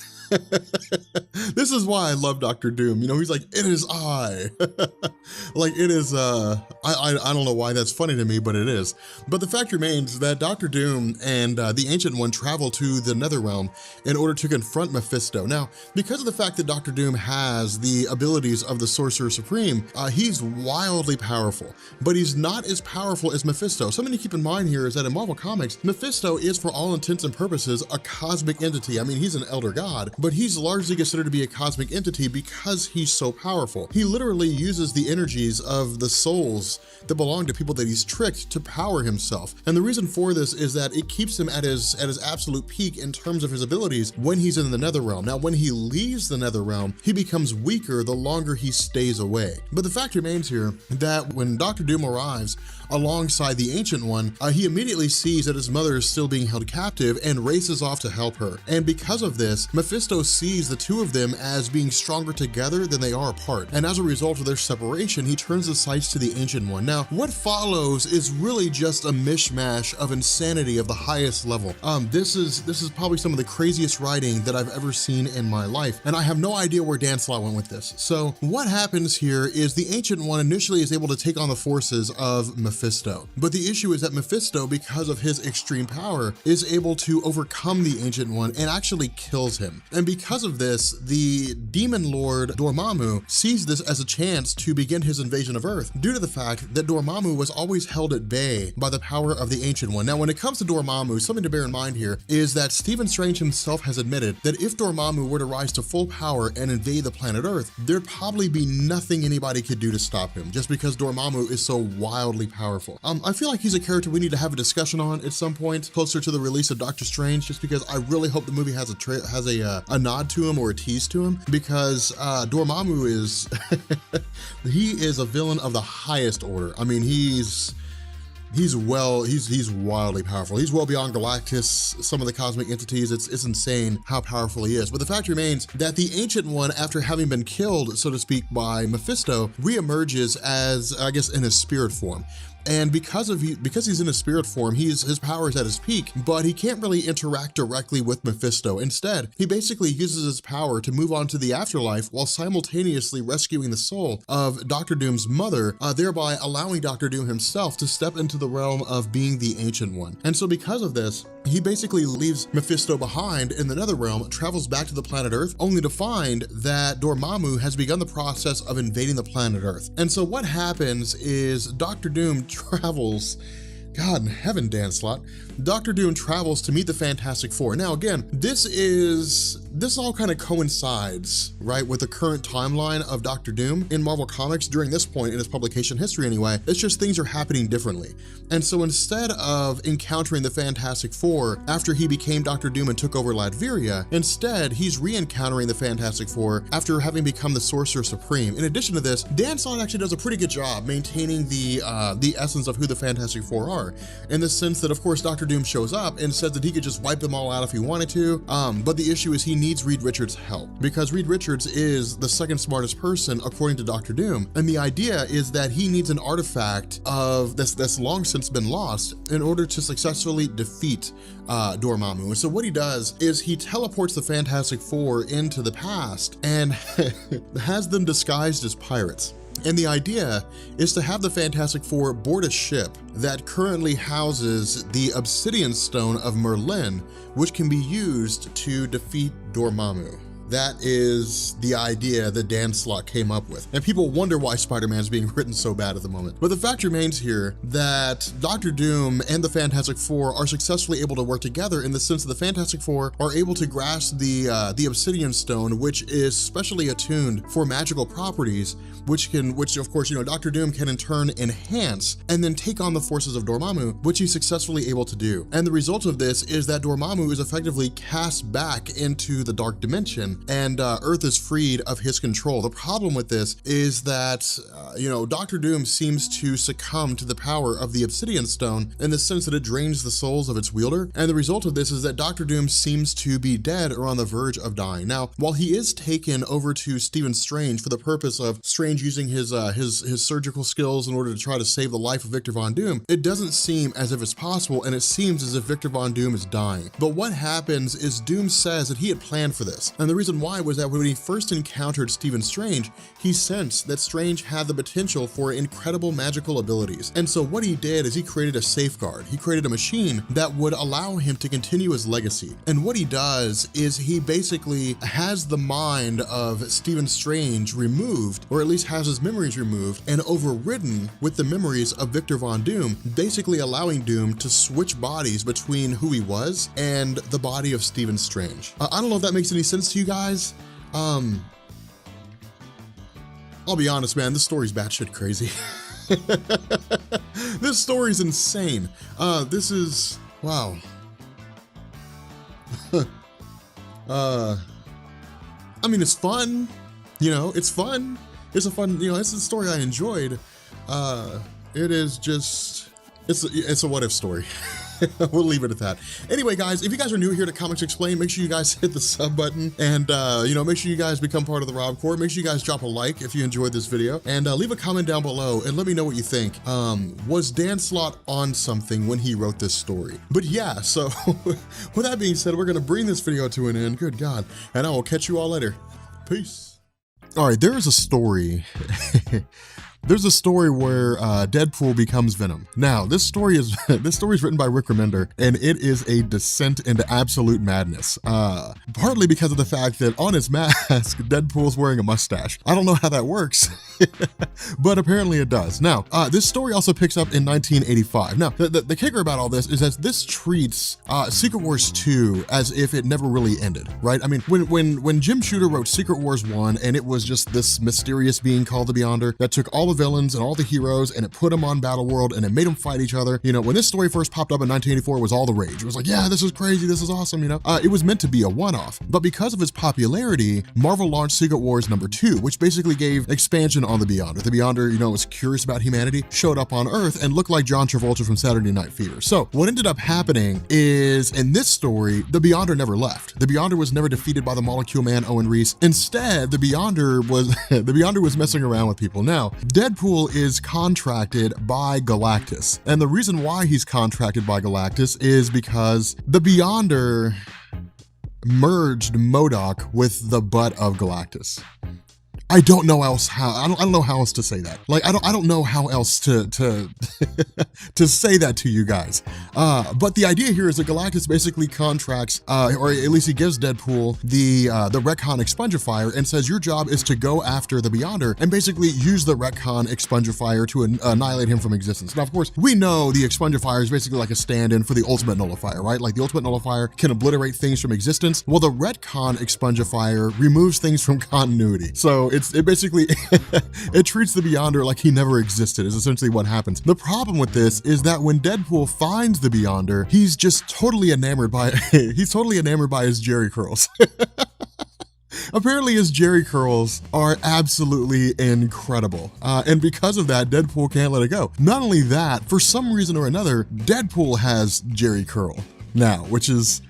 This is why I love Dr. Doom. You know, he's like, it is I. Like it is, I don't know why that's funny to me, but it is. But the fact remains that Dr. Doom and the Ancient One travel to the Netherrealm in order to confront Mephisto. Now, because of the fact that Dr. Doom has the abilities of the Sorcerer Supreme, he's wildly powerful, but he's not as powerful as Mephisto. Something to keep in mind here is that in Marvel Comics, Mephisto is, for all intents and purposes, a cosmic entity. I mean, he's an elder god, but he's largely considered to be a cosmic entity because he's so powerful. He literally uses the energies of the souls that belong to people that he's tricked to power himself. And the reason for this is that it keeps him at his absolute peak in terms of his abilities when he's in the Netherrealm. Now, when he leaves the Netherrealm, he becomes weaker the longer he stays away. But the fact remains here that when Dr. Doom arrives alongside the Ancient One, he immediately sees that his mother is still being held captive and races off to help her. And because of this, Mephisto sees the two of them as being stronger together than they are apart. And as a result of their separation, he turns his sights to the Ancient One. Now, what follows is really just a mishmash of insanity of the highest level. This is probably some of the craziest writing that I've ever seen in my life, and I have no idea where Dan Slott went with this. So what happens here is the Ancient One initially is able to take on the forces of Mephisto, but the issue is that Mephisto, because of his extreme power, is able to overcome the Ancient One and actually kills him. And because of this, the Demon Lord Dormammu sees this as a chance to begin his invasion of Earth, due to the fact that Dormammu was always held at bay by the power of the Ancient One. Now, when it comes to Dormammu, something to bear in mind here is that Stephen Strange himself has admitted that if Dormammu were to rise to full power and invade the planet Earth, there'd probably be nothing anybody could do to stop him, just because Dormammu is so wildly powerful. I feel like he's a character we need to have a discussion on at some point closer to the release of Doctor Strange, just because I really hope the movie has a a nod to him or a tease to him, because Dormammu is, he is a villain of the highest order. I mean, he's wildly powerful. He's well beyond Galactus, some of the cosmic entities. It's insane how powerful he is. But the fact remains that the Ancient One, after having been killed, so to speak, by Mephisto, reemerges as, I guess, in his spirit form. And because he's in a spirit form, his power is at his peak, but he can't really interact directly with Mephisto. Instead, he basically uses his power to move on to the afterlife while simultaneously rescuing the soul of Doctor Doom's mother, thereby allowing Doctor Doom himself to step into the realm of being the Ancient One. And so because of this, he basically leaves Mephisto behind in the Netherrealm, travels back to the planet Earth, only to find that Dormammu has begun the process of invading the planet Earth. And so what happens is Doctor Doom travels, God in heaven, Dan Slott, Doctor Doom travels to meet the Fantastic Four. Now again, this all kind of coincides, right, with the current timeline of Doctor Doom in Marvel Comics during this point in his publication history anyway. It's just things are happening differently. And so instead of encountering the Fantastic Four after he became Doctor Doom and took over Latveria, instead he's re-encountering the Fantastic Four after having become the Sorcerer Supreme. In addition to this, Dan Slott actually does a pretty good job maintaining the essence of who the Fantastic Four are, in the sense that, of course, Doctor Doom shows up and says that he could just wipe them all out if he wanted to, but the issue is he needs Reed Richards' help, because Reed Richards is the second smartest person according to Doctor Doom, and the idea is that he needs an artifact of that's long since been lost in order to successfully defeat Dormammu. And so what he does is he teleports the Fantastic Four into the past and has them disguised as pirates. And the idea is to have the Fantastic Four board a ship that currently houses the Obsidian Stone of Merlin, which can be used to defeat Dormammu. That is the idea that Dan Slott came up with. And people wonder why Spider-Man's being written so bad at the moment. But the fact remains here that Doctor Doom and the Fantastic Four are successfully able to work together, in the sense that the Fantastic Four are able to grasp the Obsidian Stone, which is specially attuned for magical properties, which of course, Doctor Doom can in turn enhance and then take on the forces of Dormammu, which he's successfully able to do. And the result of this is that Dormammu is effectively cast back into the Dark Dimension, and Earth is freed of his control. The problem with this is that, Doctor Doom seems to succumb to the power of the Obsidian Stone, in the sense that it drains the souls of its wielder. And the result of this is that Doctor Doom seems to be dead or on the verge of dying. Now, while he is taken over to Stephen Strange for the purpose of Strange using his surgical skills in order to try to save the life of Victor Von Doom, it doesn't seem as if it's possible, and it seems as if Victor Von Doom is dying. But what happens is Doom says that he had planned for this. And the reason why was that when he first encountered Stephen Strange, he sensed that Strange had the potential for incredible magical abilities. And so what he did is he created a safeguard. He created a machine that would allow him to continue his legacy. And what he does is he basically has the mind of Stephen Strange removed, or at least has his memories removed, and overridden with the memories of Victor Von Doom, basically allowing Doom to switch bodies between who he was and the body of Stephen Strange. I don't know if that makes any sense to you guys. I'll be honest, man, this story's batshit crazy. This story's insane. This is, wow. I mean, it's fun, it's fun. It's a fun, it's a story I enjoyed. It is just, it's a what if story. We'll leave it at that. Anyway, guys, if you guys are new here to Comics Explained, make sure you guys hit the sub button, and make sure you guys become part of the Rob Corps. Make sure you guys drop a like if you enjoyed this video, and leave a comment down below and let me know what you think. Was Dan Slott on something when he wrote this story? But yeah, so with that being said, we're gonna bring this video to an end. Good God, and I will catch you all later. Peace. All right, there is a story. There's a story where Deadpool becomes Venom. Now, this story is written by Rick Remender, and it is a descent into absolute madness. Partly because of the fact that on his mask, Deadpool's wearing a mustache. I don't know how that works, but apparently it does. Now, this story also picks up in 1985. Now, the kicker about all this is that this treats Secret Wars 2 as if it never really ended, right? I mean, when Jim Shooter wrote Secret Wars 1, and it was just this mysterious being called the Beyonder that took all the villains and all the heroes, and it put them on Battle World, and it made them fight each other. You know, when this story first popped up in 1984, it was all the rage. It was like, yeah, this is crazy, this is awesome, you know? It was meant to be a one-off, but because of its popularity, Marvel launched Secret Wars #2, which basically gave expansion on the Beyonder. The Beyonder, you know, was curious about humanity, showed up on Earth, and looked like John Travolta from Saturday Night Fever. So what ended up happening is, in this story, the Beyonder never left. The Beyonder was never defeated by the Molecule Man, Owen Reese. Instead, the Beyonder was the Beyonder was messing around with people. Now, Deadpool is contracted by Galactus, and the reason why he's contracted by Galactus is because the Beyonder merged MODOK with the butt of Galactus. I don't know I don't know how else to say that. Like, I don't know how else to to say that to you guys. But the idea here is that Galactus basically contracts, or at least he gives Deadpool the retcon expungifier and says your job is to go after the Beyonder and basically use the retcon expungifier to annihilate him from existence. Now, of course, we know the expungifier is basically like a stand-in for the ultimate nullifier, right? Like the ultimate nullifier can obliterate things from existence. Well, the retcon expungifier removes things from continuity. So it basically, it treats the Beyonder like he never existed, is essentially what happens. The problem with this is that when Deadpool finds the Beyonder, he's just totally enamored by, his Jerry curls. Apparently his Jerry curls are absolutely incredible. And because of that, Deadpool can't let it go. Not only that, for some reason or another, Deadpool has Jerry curl now, which is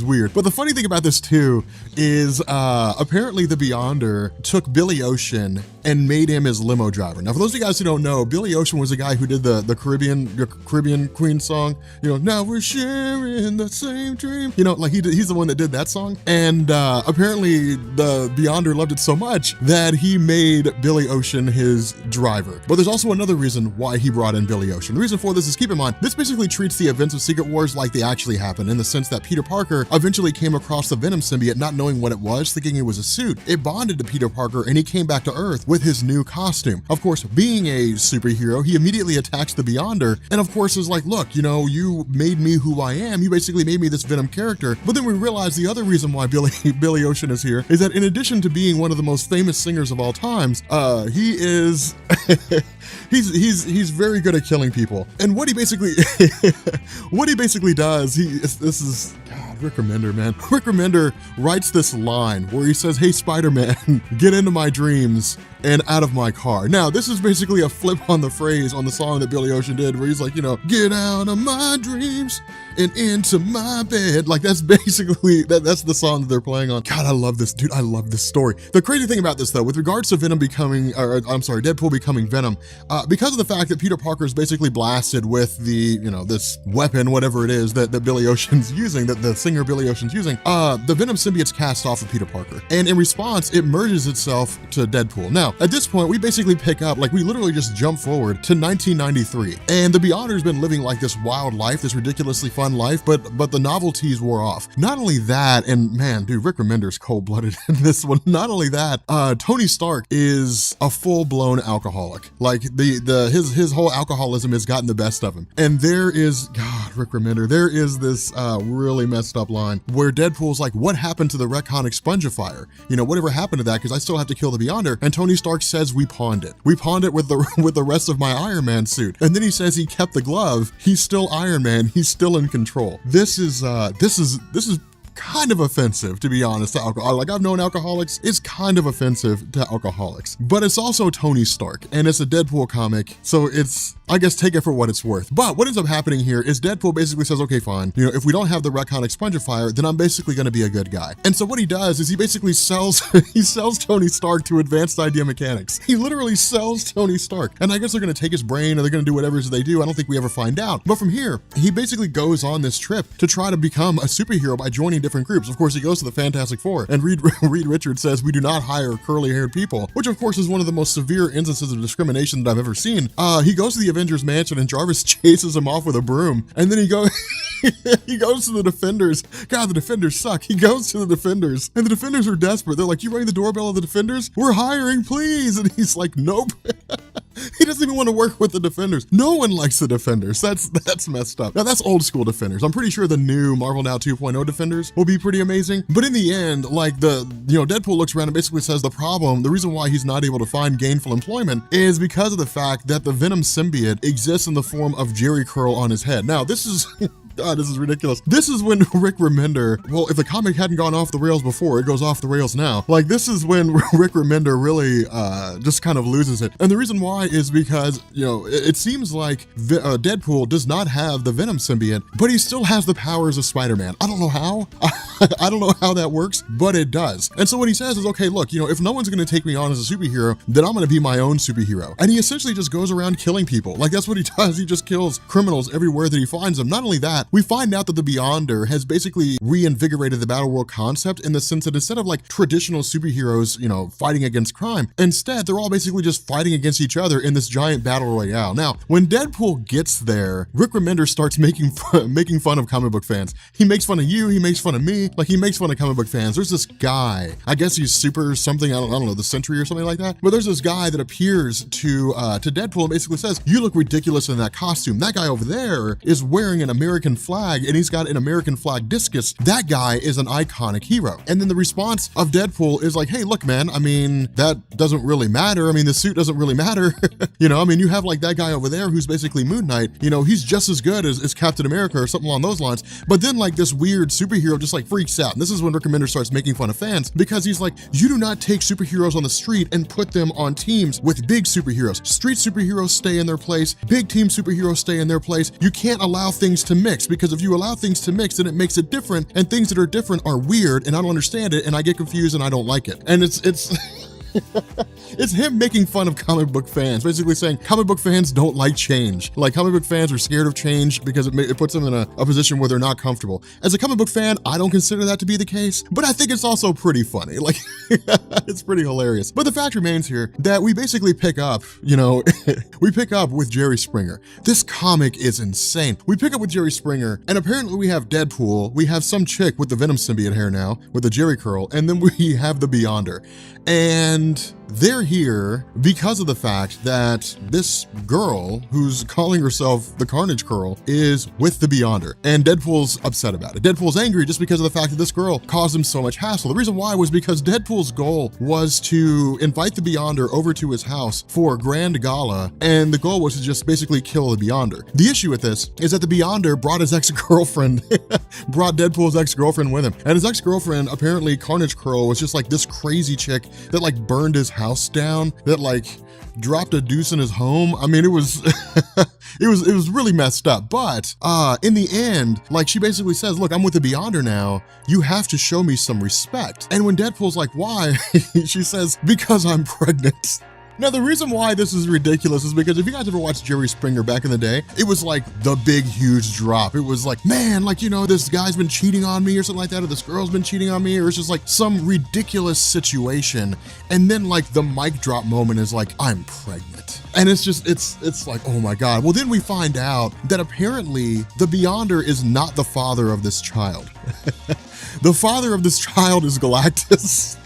weird. But the funny thing about this too is apparently the Beyonder took Billy Ocean and made him his limo driver. Now, for those of you guys who don't know, Billy Ocean was the guy who did the Caribbean Queen song. You know, now we're sharing the same dream. You know, like he's the one that did that song. And apparently the Beyonder loved it so much that he made Billy Ocean his driver. But there's also another reason why he brought in Billy Ocean. The reason for this is, keep in mind, this basically treats the events of Secret Wars like they actually happened, in the sense that Peter Parker eventually came across the Venom symbiote not knowing what it was, thinking it was a suit. It bonded to Peter Parker and he came back to Earth with his new costume. Of course, being a superhero, he immediately attacks the Beyonder and of course is like, look, you know, you made me who I am. You basically made me this Venom character. But then we realize the other reason why Billy Ocean is here is that in addition to being one of the most famous singers of all times, he is he's very good at killing people. And what he basically does, this is God, Rick Remender, man. Rick Remender writes this line where he says, "Hey, Spider-Man, get into my dreams and out of my car." Now, this is basically a flip on the phrase on the song that Billy Ocean did, where he's like, you know, get out of my dreams and into my bed. Like, that's basically, that's the song that they're playing on. God, I love this, dude. I love this story. The crazy thing about this, though, with regards to Deadpool becoming Venom, because of the fact that Peter Parker is basically blasted with the, you know, this weapon, whatever it is that Billy Ocean's using, that the singer Billy Ocean's using, the Venom symbiote's cast off of Peter Parker. And in response, it merges itself to Deadpool. Now, at this point, we basically pick up, like, we literally just jump forward to 1993. And the Beyonder's been living like this wild life, this ridiculously fun life, but the novelties wore off. Not only that, and man, dude, Rick Remender's cold-blooded in this one. Not only that, Tony Stark is a full-blown alcoholic. Like, his whole alcoholism has gotten the best of him. And there is, God, Rick Remender, there is this really messed up line where Deadpool's like, what happened to the retcon expungifier? You know, whatever happened to that? Because I still have to kill the Beyonder. And Tony Stark says, we pawned it. We pawned it with the rest of my Iron Man suit. And then he says he kept the glove. He's still Iron Man. He's still in control. This is kind of offensive, to be honest, to alcohol. Like, I've known alcoholics. It's kind of offensive to alcoholics, but it's also Tony Stark and it's a Deadpool comic. So it's, I guess, take it for what it's worth. But what ends up happening here is Deadpool basically says, okay, fine. You know, if we don't have the retcon expungifier, then I'm basically going to be a good guy. And so what he does is he basically sells, he sells Tony Stark to Advanced Idea Mechanics. He literally sells Tony Stark. And I guess they're going to take his brain or they're going to do whatever it is they do. I don't think we ever find out. But from here, he basically goes on this trip to try to become a superhero by joining different groups. Of course, he goes to the Fantastic Four, and Reed Richards says, we do not hire curly-haired people, which of course is one of the most severe instances of discrimination that I've ever seen. He goes to the Avengers mansion and Jarvis chases him off with a broom, and then he goes to the Defenders. God, the Defenders suck. He goes to the Defenders, and the Defenders are desperate. They're like, you ring the doorbell of the Defenders? We're hiring, please. And he's like, nope. He doesn't even want to work with the Defenders. No one likes the Defenders. That's messed up. Now that's old school Defenders. I'm pretty sure the new Marvel Now 2.0 Defenders will be pretty amazing. But in the end, like Deadpool looks around and basically says the reason why he's not able to find gainful employment is because of the fact that the Venom symbiote exists in the form of Jerry Curl on his head. Now this is God, this is ridiculous. This is when Rick Remender, well, if the comic hadn't gone off the rails before, it goes off the rails now. Like, this is when Rick Remender really just kind of loses it. And the reason why is because, it seems like Deadpool does not have the Venom symbiote, but he still has the powers of Spider-Man. I don't know how. I don't know how that works, but it does. And so what he says is, okay, look, if no one's going to take me on as a superhero, then I'm going to be my own superhero. And he essentially just goes around killing people. Like, that's what he does. He just kills criminals everywhere that he finds them. Not only that, we find out that the Beyonder has basically reinvigorated the Battle World concept in the sense that instead of like traditional superheroes, fighting against crime, instead they're all basically just fighting against each other in this giant battle royale. Now, when Deadpool gets there, Rick Remender starts making fun of comic book fans. He makes fun of you, he makes fun of me, like he makes fun of comic book fans. There's this guy, I guess he's super something, I don't know, the Sentry or something like that, but there's this guy that appears to Deadpool and basically says, you look ridiculous in that costume. That guy over there is wearing an American flag and he's got an American flag discus. That guy is an iconic hero. And then the response of Deadpool is like, hey, look, man, I mean, that doesn't really matter. I mean, the suit doesn't really matter. You have like that guy over there who's basically Moon Knight, he's just as good as Captain America or something along those lines. But then like this weird superhero just like freaks out. And this is when Rick Remender starts making fun of fans because he's like, you do not take superheroes on the street and put them on teams with big superheroes. Street superheroes stay in their place. Big team superheroes stay in their place. You can't allow things to mix because if you allow things to mix, then it makes it different, and things that are different are weird, and I don't understand it, and I get confused, and I don't like it. And it's it's him making fun of comic book fans, basically saying comic book fans don't like change. Like comic book fans are scared of change because it puts them in a position where they're not comfortable. As a comic book fan, I don't consider that to be the case, but I think it's also pretty funny. Like, it's pretty hilarious. But the fact remains here that we basically pick up, we pick up with Jerry Springer. This comic is insane. We pick up with Jerry Springer, and apparently we have Deadpool, we have some chick with the Venom symbiote hair now, with the Jerry curl, and then we have the Beyonder. And they're here because of the fact that this girl who's calling herself the Carnage Girl is with the Beyonder, and Deadpool's upset about it. Deadpool's angry just because of the fact that this girl caused him so much hassle. The reason why was because Deadpool's goal was to invite the Beyonder over to his house for a grand gala, and the goal was to just basically kill the Beyonder. The issue with this is that the Beyonder brought his ex-girlfriend, brought Deadpool's ex-girlfriend with him, and his ex-girlfriend, apparently Carnage Girl, was just like this crazy chick that like burned his house down, that like dropped a deuce in his home. I mean, it was it was really messed up. But in the end, like she basically says, look, I'm with the Beyonder now. You have to show me some respect. And when Deadpool's like, why? She says, because I'm pregnant. Now, the reason why this is ridiculous is because if you guys ever watched Jerry Springer back in the day, it was like the big, huge drop. It was like, man, like, this guy's been cheating on me or something like that, or this girl's been cheating on me, or it's just like some ridiculous situation. And then like the mic drop moment is like, I'm pregnant. And it's just, it's like, oh my God. Well, then we find out that apparently the Beyonder is not the father of this child. The father of this child is Galactus.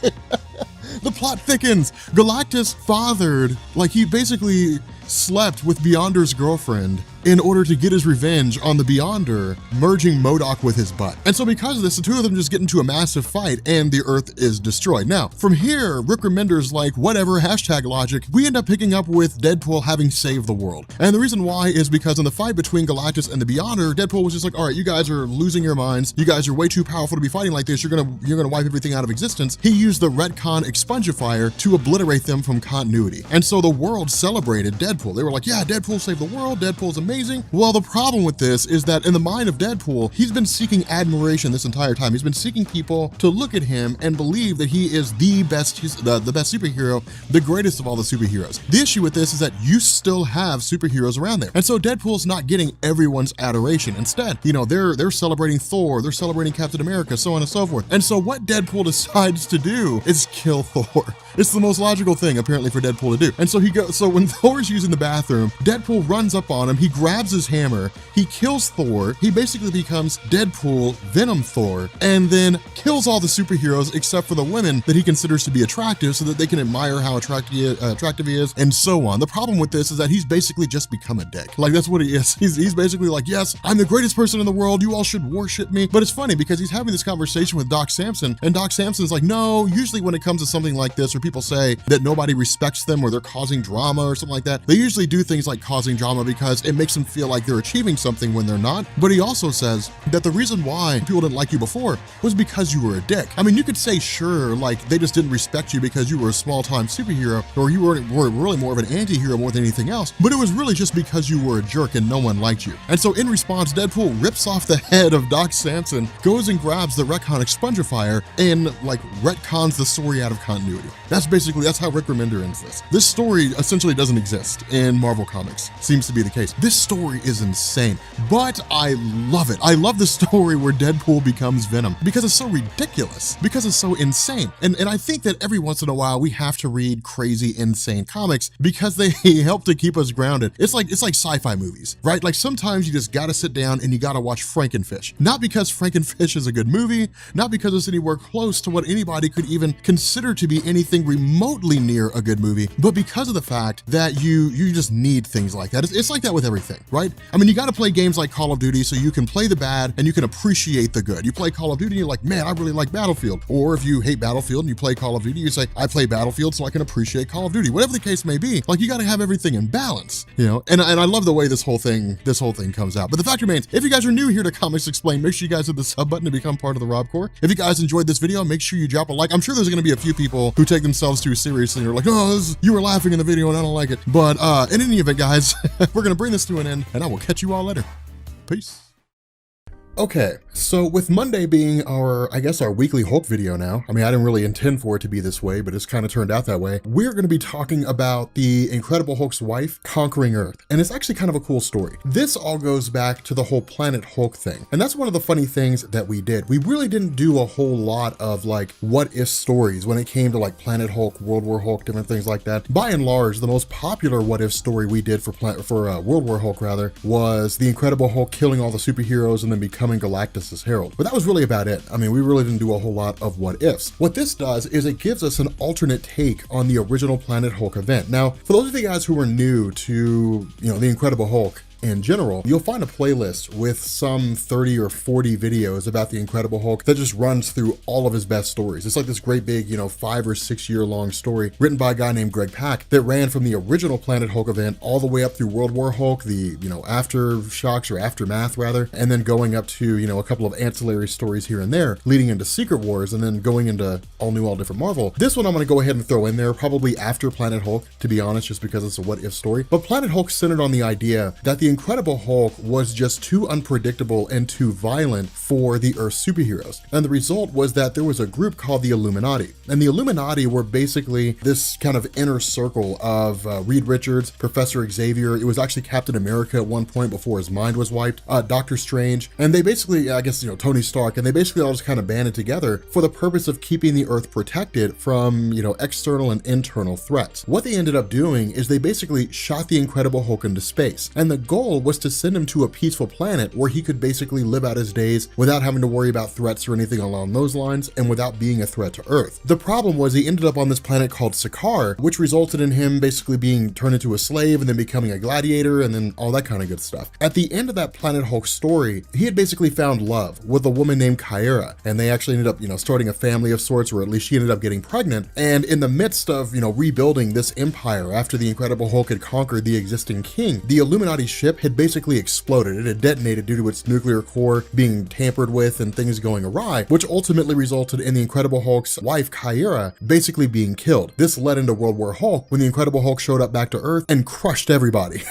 The plot thickens. Galactus fathered, like he basically slept with Beyonder's girlfriend in order to get his revenge on the Beyonder, merging MODOK with his butt. And so because of this, the two of them just get into a massive fight and the Earth is destroyed. Now, from here, Rick Remender's like, whatever, hashtag logic, we end up picking up with Deadpool having saved the world. And the reason why is because in the fight between Galactus and the Beyonder, Deadpool was just like, all right, you guys are losing your minds. You guys are way too powerful to be fighting like this. You're gonna wipe everything out of existence. He used the retcon expungifier to obliterate them from continuity. And so the world celebrated Deadpool. They were like, yeah, Deadpool saved the world. Deadpool's amazing. Well, the problem with this is that in the mind of Deadpool, he's been seeking admiration this entire time. He's been seeking people to look at him and believe that he is the best, the best superhero, the greatest of all the superheroes. The issue with this is that you still have superheroes around there. And so Deadpool's not getting everyone's adoration. Instead, they're celebrating Thor, they're celebrating Captain America, so on and so forth. And so what Deadpool decides to do is kill Thor. It's the most logical thing apparently for Deadpool to do. And so so when Thor's using the bathroom, Deadpool runs up on him, he grabs his hammer, he kills Thor, he basically becomes Deadpool, Venom Thor, and then kills all the superheroes except for the women that he considers to be attractive so that they can admire how attractive he is, and so on. The problem with this is that he's basically just become a dick. Like, that's what he is. He's basically like, yes, I'm the greatest person in the world, you all should worship me. But it's funny because he's having this conversation with Doc Samson, and Doc Samson's like, no, usually when it comes to something like this, or people say that nobody respects them or they're causing drama or something like that, they usually do things like causing drama because it makes them feel like they're achieving something when they're not. But he also says that the reason why people didn't like you before was because you were a dick. I mean, you could say, sure, like they just didn't respect you because you were a small-time superhero, or you were really more of an anti-hero more than anything else, but it was really just because you were a jerk and no one liked you. And so in response, Deadpool rips off the head of Doc Samson, goes and grabs the retcon expungifier, and like retcons the story out of continuity. That's how Rick Remender ends this. This story essentially doesn't exist in Marvel Comics. Seems to be the case. This story is insane, but I love it. I love the story where Deadpool becomes Venom because it's so ridiculous, because it's so insane. And I think that every once in a while we have to read crazy, insane comics because they help to keep us grounded. It's like sci-fi movies, right? Like sometimes you just gotta sit down and you gotta watch Frankenfish. Not because Frankenfish is a good movie, not because it's anywhere close to what anybody could even consider to be anything remotely near a good movie, but because of the fact that you just need things like that. It's like that with everything, right? I mean, you gotta play games like Call of Duty so you can play the bad and you can appreciate the good. You play Call of Duty and you're like, man, I really like Battlefield. Or if you hate Battlefield and you play Call of Duty, you say, I play Battlefield so I can appreciate Call of Duty. Whatever the case may be, like you gotta have everything in balance, you know? And I love the way this whole thing comes out. But the fact remains, if you guys are new here to Comics Explained, make sure you guys hit the sub button to become part of the Rob Corps. If you guys enjoyed this video, make sure you drop a like. I'm sure there's gonna be a few people who take themselves too seriously and are like, oh, you were laughing in the video and I don't like it. But in any event, guys, we're gonna bring this to an end and I will catch you all later. Peace. Okay, so with Monday being our weekly Hulk video now, I mean, I didn't really intend for it to be this way, but it's kind of turned out that way. We're going to be talking about the Incredible Hulk's wife conquering Earth, and it's actually kind of a cool story. This all goes back to the whole Planet Hulk thing, and that's one of the funny things that we did. We really didn't do a whole lot of like what-if stories when it came to like Planet Hulk, World War Hulk, different things like that. By and large, the most popular what-if story we did for World War Hulk was the Incredible Hulk killing all the superheroes and then becoming Galactus's herald. But that was really about it. I mean, we really didn't do a whole lot of what ifs. What this does is it gives us an alternate take on the original Planet Hulk event. Now, for those of you guys who are new to, the Incredible Hulk in general, you'll find a playlist with some 30 or 40 videos about the Incredible Hulk that just runs through all of his best stories. It's like this great big, 5 or 6 year long story written by a guy named Greg Pak that ran from the original Planet Hulk event all the way up through World War Hulk, the, aftershocks or aftermath rather, and then going up to, a couple of ancillary stories here and there, leading into Secret Wars and then going into all new, all different Marvel. This one I'm going to go ahead and throw in there probably after Planet Hulk, to be honest, just because it's a what if story. But Planet Hulk centered on the idea that the Incredible Hulk was just too unpredictable and too violent for the Earth superheroes. And the result was that there was a group called the Illuminati. And the Illuminati were basically this kind of inner circle of Reed Richards, Professor Xavier. It was actually Captain America at one point before his mind was wiped, Doctor Strange. And they basically, Tony Stark, and they basically all just kind of banded together for the purpose of keeping the Earth protected from, external and internal threats. What they ended up doing is they basically shot the Incredible Hulk into space. And the goal was to send him to a peaceful planet where he could basically live out his days without having to worry about threats or anything along those lines and without being a threat to Earth. The problem was he ended up on this planet called Sakaar, which resulted in him basically being turned into a slave and then becoming a gladiator and then all that kind of good stuff. At the end of that Planet Hulk story, he had basically found love with a woman named Kyra, and they actually ended up, starting a family of sorts, or at least she ended up getting pregnant. And in the midst of, rebuilding this empire after the Incredible Hulk had conquered the existing king, the Illuminati ship had basically exploded. It had detonated due to its nuclear core being tampered with and things going awry, which ultimately resulted in the Incredible Hulk's wife, Kyra, basically being killed. This led into World War Hulk when the Incredible Hulk showed up back to Earth and crushed everybody.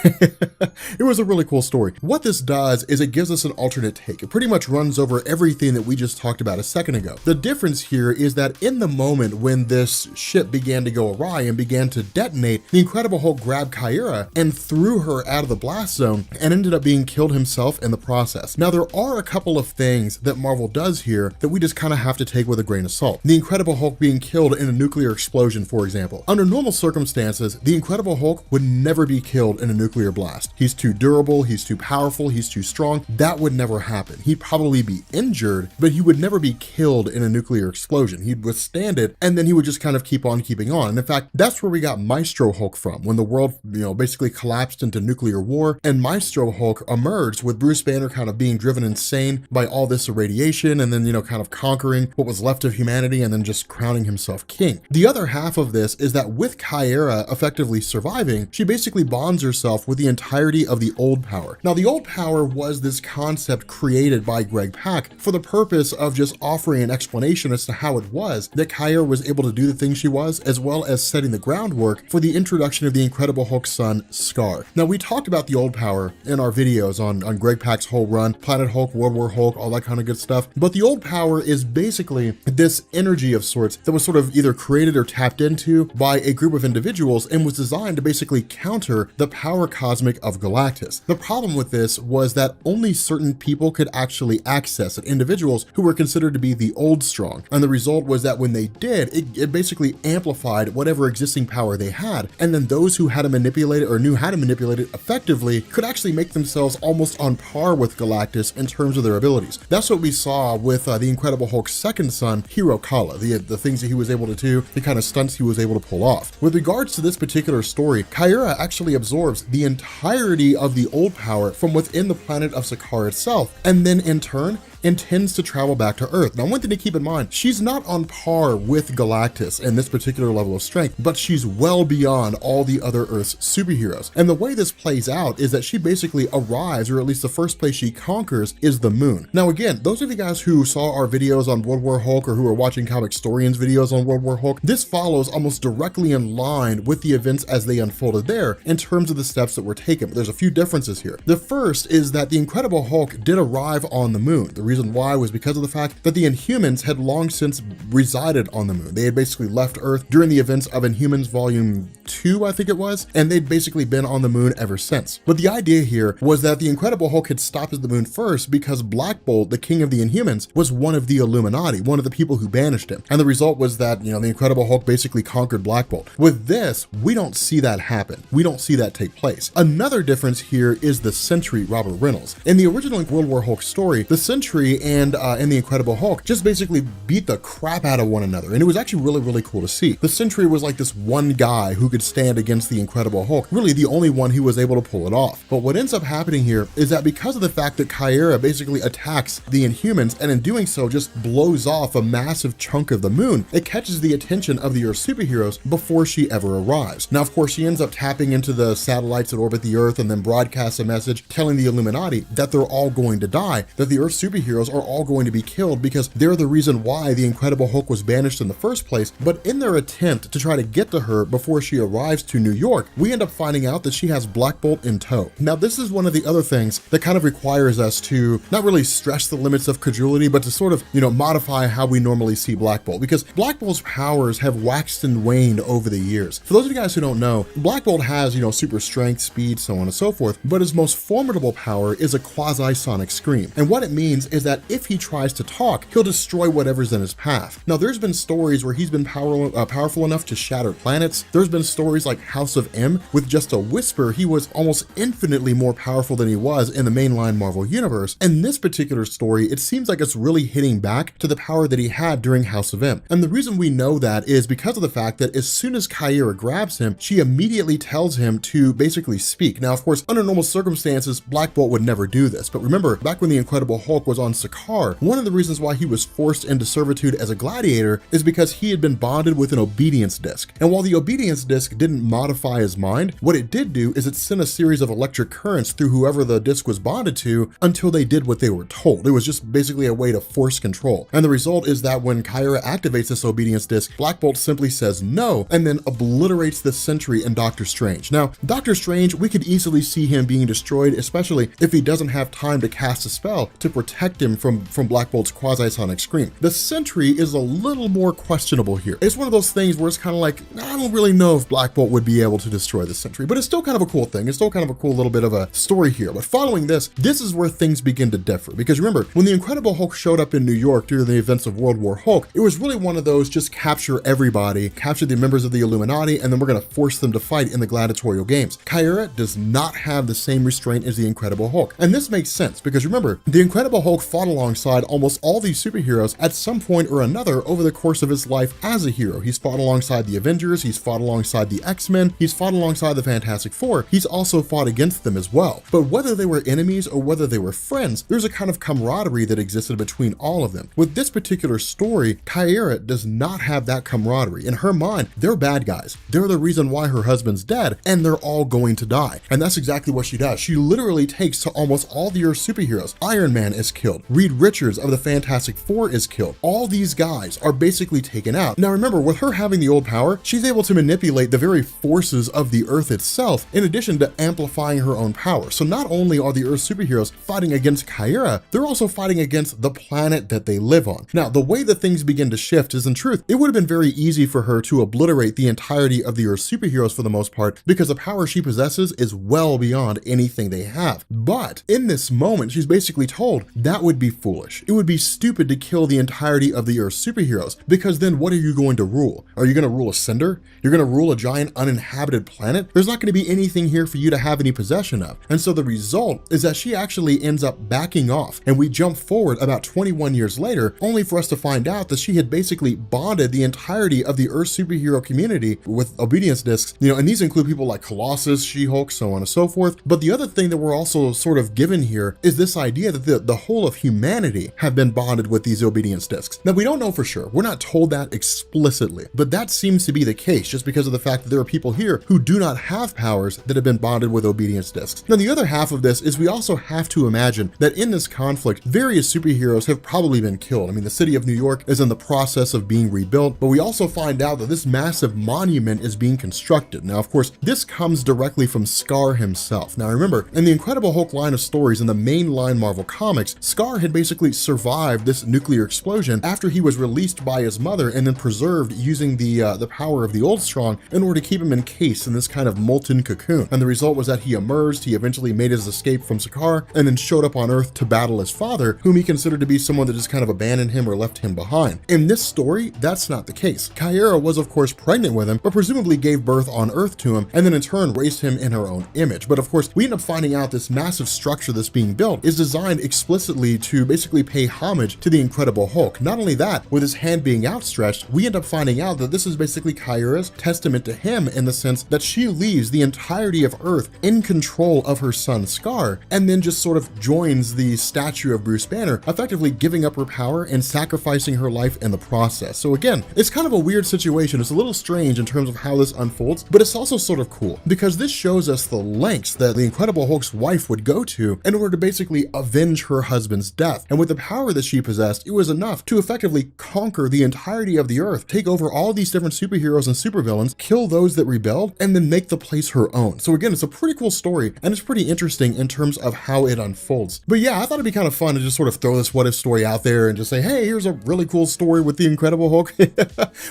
It was a really cool story. What this does is it gives us an alternate take. It pretty much runs over everything that we just talked about a second ago. The difference here is that in the moment when this ship began to go awry and began to detonate, the Incredible Hulk grabbed Kyra and threw her out of the blast zone Stone and ended up being killed himself in the process. Now, there are a couple of things that Marvel does here that we just kind of have to take with a grain of salt. The Incredible Hulk being killed in a nuclear explosion, for example. Under normal circumstances, the Incredible Hulk would never be killed in a nuclear blast. He's too durable, he's too powerful, he's too strong. That would never happen. He'd probably be injured, but he would never be killed in a nuclear explosion. He'd withstand it, and then he would just kind of keep on keeping on. And in fact, that's where we got Maestro Hulk from, when the world, basically collapsed into nuclear war, and Maestro Hulk emerged with Bruce Banner kind of being driven insane by all this irradiation, and then, kind of conquering what was left of humanity, and then just crowning himself king. The other half of this is that with Kyra effectively surviving, she basically bonds herself with the entirety of the Old Power. Now, the Old Power was this concept created by Greg Pak for the purpose of just offering an explanation as to how it was that Kyra was able to do the things she was, as well as setting the groundwork for the introduction of the Incredible Hulk's son, Scar. Now, we talked about the Old Power in our videos on Greg Pak's whole run, Planet Hulk, World War Hulk, all that kind of good stuff. But the Old Power is basically this energy of sorts that was sort of either created or tapped into by a group of individuals and was designed to basically counter the power cosmic of Galactus. The problem with this was that only certain people could actually access it, individuals who were considered to be the old strong. And the result was that when they did, it basically amplified whatever existing power they had. And then those who had to manipulate it or knew how to manipulate it effectively could actually make themselves almost on par with Galactus in terms of their abilities. That's what we saw with the Incredible Hulk's second son, Hero Kala, the things that he was able to do, the kind of stunts he was able to pull off. With regards to this particular story, Kyra actually absorbs the entirety of the Old Power from within the planet of Sakaar itself, and then in turn intends to travel back to Earth. Now, one thing to keep in mind, she's not on par with Galactus in this particular level of strength, but she's well beyond all the other Earth's superheroes. And the way this plays out is that she basically arrives, or at least the first place she conquers, is the moon. Now, again, those of you guys who saw our videos on World War Hulk or who are watching Comic Historians videos on World War Hulk, this follows almost directly in line with the events as they unfolded there in terms of the steps that were taken. But there's a few differences here. The first is that the Incredible Hulk did arrive on the moon. The reason why was because of the fact that the Inhumans had long since resided on the moon. They had basically left Earth during the events of Inhumans Volume 2, I think it was, and they'd basically been on the moon ever since. But the idea here was that the Incredible Hulk had stopped at the moon first because Black Bolt, the king of the Inhumans, was one of the Illuminati, one of the people who banished him. And the result was that, the Incredible Hulk basically conquered Black Bolt. With this, we don't see that happen. We don't see that take place. Another difference here is the Sentry, Robert Reynolds. In the original World War Hulk story, the Sentry and the Incredible Hulk just basically beat the crap out of one another. And it was actually really, really cool to see. The Sentry was like this one guy who could stand against the Incredible Hulk, really the only one who was able to pull it off. But what ends up happening here is that because of the fact that Kyra basically attacks the Inhumans, and in doing so just blows off a massive chunk of the moon, it catches the attention of the Earth superheroes before she ever arrives. Now, of course, she ends up tapping into the satellites that orbit the Earth and then broadcasts a message telling the Illuminati that they're all going to die, that the Earth superheroes are all going to be killed because they're the reason why the Incredible Hulk was banished in the first place. But in their attempt to try to get to her before she arrives to New York, we end up finding out that she has Black Bolt in tow. Now, this is one of the other things that kind of requires us to not really stress the limits of credulity, but to sort of, modify how we normally see Black Bolt, because Black Bolt's powers have waxed and waned over the years. For those of you guys who don't know, Black Bolt has, super strength, speed, so on and so forth, but his most formidable power is a quasi-sonic scream. And what it means is that if he tries to talk, he'll destroy whatever's in his path. Now, there's been stories where he's been powerful enough to shatter planets. There's been stories like House of M, with just a whisper, he was almost infinitely more powerful than he was in the mainline Marvel universe. And this particular story, it seems like it's really hitting back to the power that he had during House of M. And the reason we know that is because of the fact that as soon as Kyra grabs him, she immediately tells him to basically speak. Now, of course, under normal circumstances, Black Bolt would never do this. But remember, back when the Incredible Hulk was on Sakaar, one of the reasons why he was forced into servitude as a gladiator is because he had been bonded with an obedience disc. And while the obedience disc didn't modify his mind, what it did do is it sent a series of electric currents through whoever the disc was bonded to until they did what they were told. It was just basically a way to force control. And the result is that when Kyra activates this obedience disc, Black Bolt simply says no, and then obliterates the Sentry and Doctor Strange. Now, Doctor Strange, we could easily see him being destroyed, especially if he doesn't have time to cast a spell to protect him from Black Bolt's quasi-sonic scream. The Sentry is a little more questionable here. It's one of those things where it's kind of like, I don't really know if Black Bolt would be able to destroy the Sentry, but it's still kind of a cool thing. It's still kind of a cool little bit of a story here. But following this is where things begin to differ. Because remember, when the Incredible Hulk showed up in New York during the events of World War Hulk, it was really one of those just capture everybody, capture the members of the Illuminati, and then we're going to force them to fight in the gladiatorial games. Kyra does not have the same restraint as the Incredible Hulk. And this makes sense because remember, the Incredible Hulk fought alongside almost all these superheroes at some point or another over the course of his life as a hero. He's fought alongside the Avengers, he's fought alongside the X-Men, he's fought alongside the Fantastic Four, he's also fought against them as well. But whether they were enemies or whether they were friends, there's a kind of camaraderie that existed between all of them. With this particular story, Kyra does not have that camaraderie. In her mind, they're bad guys. They're the reason why her husband's dead, and they're all going to die. And that's exactly what she does. She literally takes to almost all the Earth superheroes. Iron Man is killed. Reed Richards of the Fantastic Four is killed. All these guys are basically taken out. Now remember, with her having the old power, she's able to manipulate the very forces of the Earth itself, in addition to amplifying her own power. So not only are the Earth superheroes fighting against Kyra, they're also fighting against the planet that they live on. Now, the way that things begin to shift is, in truth, it would have been very easy for her to obliterate the entirety of the Earth superheroes for the most part, because the power she possesses is well beyond anything they have. But in this moment, she's basically told that would be foolish. It would be stupid to kill the entirety of the Earth superheroes, because then what are you going to rule? Are you going to rule a cinder? You're going to rule a giant uninhabited planet? There's not going to be anything here for you to have any possession of. And so the result is that she actually ends up backing off, and we jump forward about 21 years later, only for us to find out that she had basically bonded the entirety of the Earth superhero community with obedience discs, and these include people like Colossus, She-Hulk, so on and so forth. But the other thing that we're also sort of given here is this idea that the whole of humanity have been bonded with these obedience discs. Now, we don't know for sure. We're not told that explicitly, but that seems to be the case just because of the fact that there are people here who do not have powers that have been bonded with obedience discs. Now, the other half of this is we also have to imagine that in this conflict, various superheroes have probably been killed. I mean, the city of New York is in the process of being rebuilt, but we also find out that this massive monument is being constructed. Now, of course, this comes directly from Scar himself. Now, remember, in the Incredible Hulk line of stories in the mainline Marvel Comics, Scar had basically survived this nuclear explosion after he was released by his mother and then preserved using the power of the Old Strong in order to keep him encased in this kind of molten cocoon. And the result was that he emerged, he eventually made his escape from Sakaar, and then showed up on Earth to battle his father, whom he considered to be someone that just kind of abandoned him or left him behind. In this story, that's not the case. Kyra was of course pregnant with him, but presumably gave birth on Earth to him, and then in turn raised him in her own image. But of course, we end up finding out this massive structure that's being built is designed explicitly to basically pay homage to the Incredible Hulk. Not only that, with his hand being outstretched, we end up finding out that this is basically Kyra's testament to him in the sense that she leaves the entirety of Earth in control of her son Scar, and then just sort of joins the statue of Bruce Banner, effectively giving up her power and sacrificing her life in the process. So again, it's kind of a weird situation. It's a little strange in terms of how this unfolds, but it's also sort of cool because this shows us the lengths that the Incredible Hulk's wife would go to in order to basically avenge her husband's death. And with the power that she possessed, it was enough to effectively conquer the entirety of the Earth, take over all these different superheroes and supervillains, kill those that rebelled, and then make the place her own. So again, it's a pretty cool story, and it's pretty interesting in terms of how it unfolds. But yeah, I thought it'd be kind of fun to just sort of throw this what if story out there and just say, hey, here's a really cool story with the Incredible Hulk.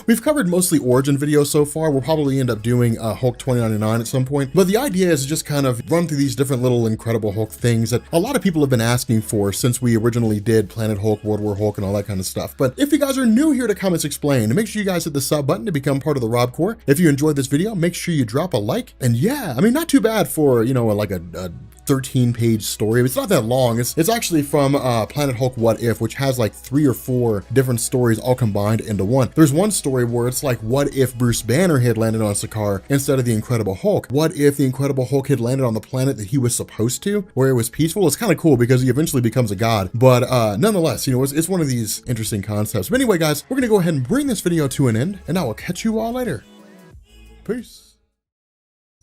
We've covered mostly origin videos so far. We'll probably end up doing Hulk 2099 at some point. But the idea is just kind of run through these different little Incredible Hulk things that a lot of people have been asking for since we originally did Planet Hulk, World War Hulk, and all that kind of stuff. But if you guys are new here to Comics Explained, make sure you guys hit the sub button to become part of the Rob Corps. If you enjoyed this video, make sure you drop a like. And yeah, I mean, not too bad for, like a 13-page story. It's not that long. It's actually from Planet Hulk What If, which has like 3 or 4 different stories all combined into one. There's one story where it's like, what if Bruce Banner had landed on Sakaar instead of the Incredible Hulk? What if the Incredible Hulk had landed on the planet that he was supposed to, where it was peaceful? It's kind of cool because he eventually becomes a god. But nonetheless, it's one of these interesting concepts. But anyway, guys, we're gonna go ahead and bring this video to an end, and I will catch you all later. Peace.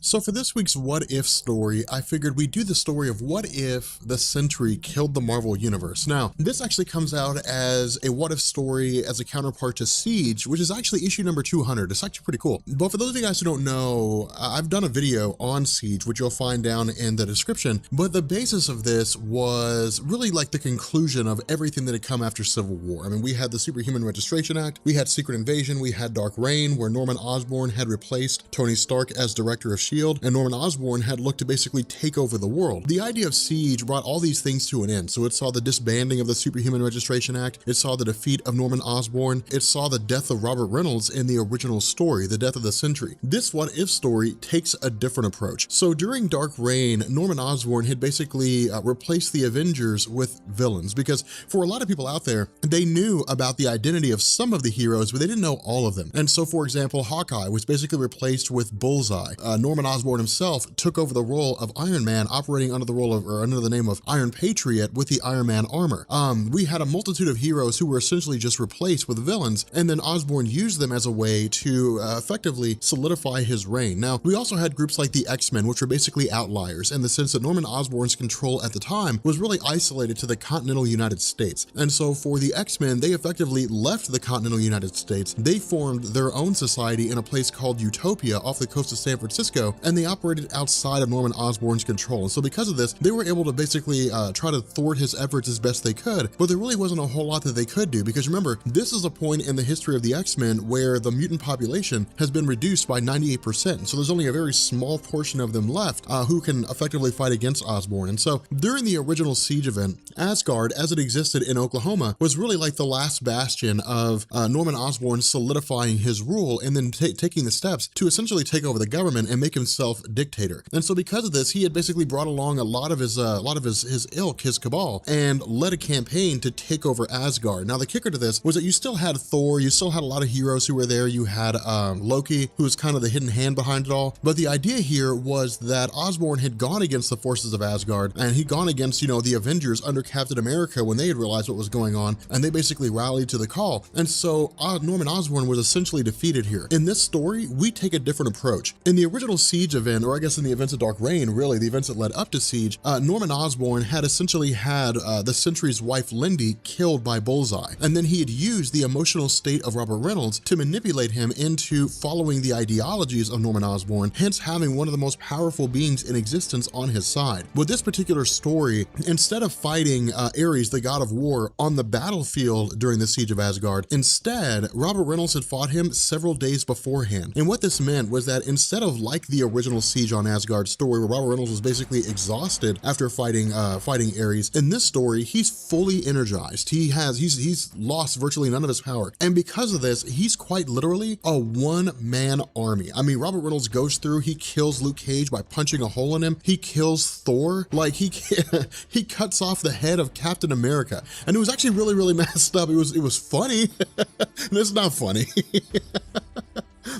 So for this week's What If story, I figured we'd do the story of what if the Sentry killed the Marvel Universe. Now, this actually comes out as a what if story as a counterpart to Siege, which is actually issue number 200. It's actually pretty cool. But for those of you guys who don't know, I've done a video on Siege, which you'll find down in the description. But the basis of this was really like the conclusion of everything that had come after Civil War. I mean, we had the Superhuman Registration Act, we had Secret Invasion, we had Dark Reign, where Norman Osborn had replaced Tony Stark as director of S.H.I.E.L.D., S.H.I.E.L.D., and Norman Osborn had looked to basically take over the world. The idea of siege brought all these things to an end. So it saw the disbanding of the Superhuman Registration Act, it saw the defeat of Norman Osborn, it saw the death of Robert Reynolds in the original story, the death of the Sentry. This What If story takes a different approach. So during Dark Reign, Norman Osborn had basically replaced the Avengers with villains, because for a lot of people out there, they knew about the identity of some of the heroes, but they didn't know all of them. And so, for example, Hawkeye was basically replaced with Bullseye. Norman Osborn himself took over the role of Iron Man, operating under the name of Iron Patriot with the Iron Man armor. We had a multitude of heroes who were essentially just replaced with villains, and then Osborn used them as a way to effectively solidify his reign. Now, we also had groups like the X-Men, which were basically outliers in the sense that Norman Osborn's control at the time was really isolated to the continental United States. And so for the X-Men, they effectively left the continental United States. They formed their own society in a place called Utopia off the coast of San Francisco, and they operated outside of Norman Osborn's control. And so because of this, they were able to basically try to thwart his efforts as best they could, but there really wasn't a whole lot that they could do, because remember, this is a point in the history of the X-Men where the mutant population has been reduced by 98%. So there's only a very small portion of them left who can effectively fight against Osborn. And so during the original siege event, Asgard, as it existed in Oklahoma, was really like the last bastion of Norman Osborn solidifying his rule and then taking the steps to essentially take over the government and make himself dictator. And so because of this, he had basically brought along a lot of his ilk, his cabal, and led a campaign to take over Asgard. Now the kicker to this was that you still had Thor, you still had a lot of heroes who were there, you had Loki, who was kind of the hidden hand behind it all. But the idea here was that Osborn had gone against the forces of Asgard, and he'd gone against, you know, the Avengers under Captain America when they had realized what was going on, and they basically rallied to the call. And so Norman Osborn was essentially defeated here. In this story, we take a different approach. In the original Siege event, or I guess in the events of Dark Reign, really the events that led up to Siege, Norman Osborn had essentially had the Sentry's wife Lindy killed by Bullseye, and then he had used the emotional state of Robert Reynolds to manipulate him into following the ideologies of Norman Osborn, hence having one of the most powerful beings in existence on his side. With this particular story, instead of fighting Ares, the god of war, on the battlefield during the Siege of Asgard, instead, Robert Reynolds had fought him several days beforehand. And what this meant was that instead of like the original Siege on Asgard story, where Robert Reynolds was basically exhausted after fighting Ares, in this story, he's fully energized. He's lost virtually none of his power. And because of this, he's quite literally a one-man army. I mean, Robert Reynolds goes through, he kills Luke Cage by punching a hole in him. He kills Thor, like he cuts off the head of Captain America. And it was actually really, really messed up. It was funny. And it's not funny.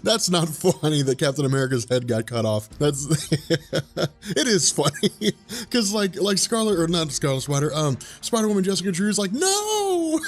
That's not funny that Captain America's head got cut off. That's it is funny because like Spider-Woman Jessica Drew's like, no.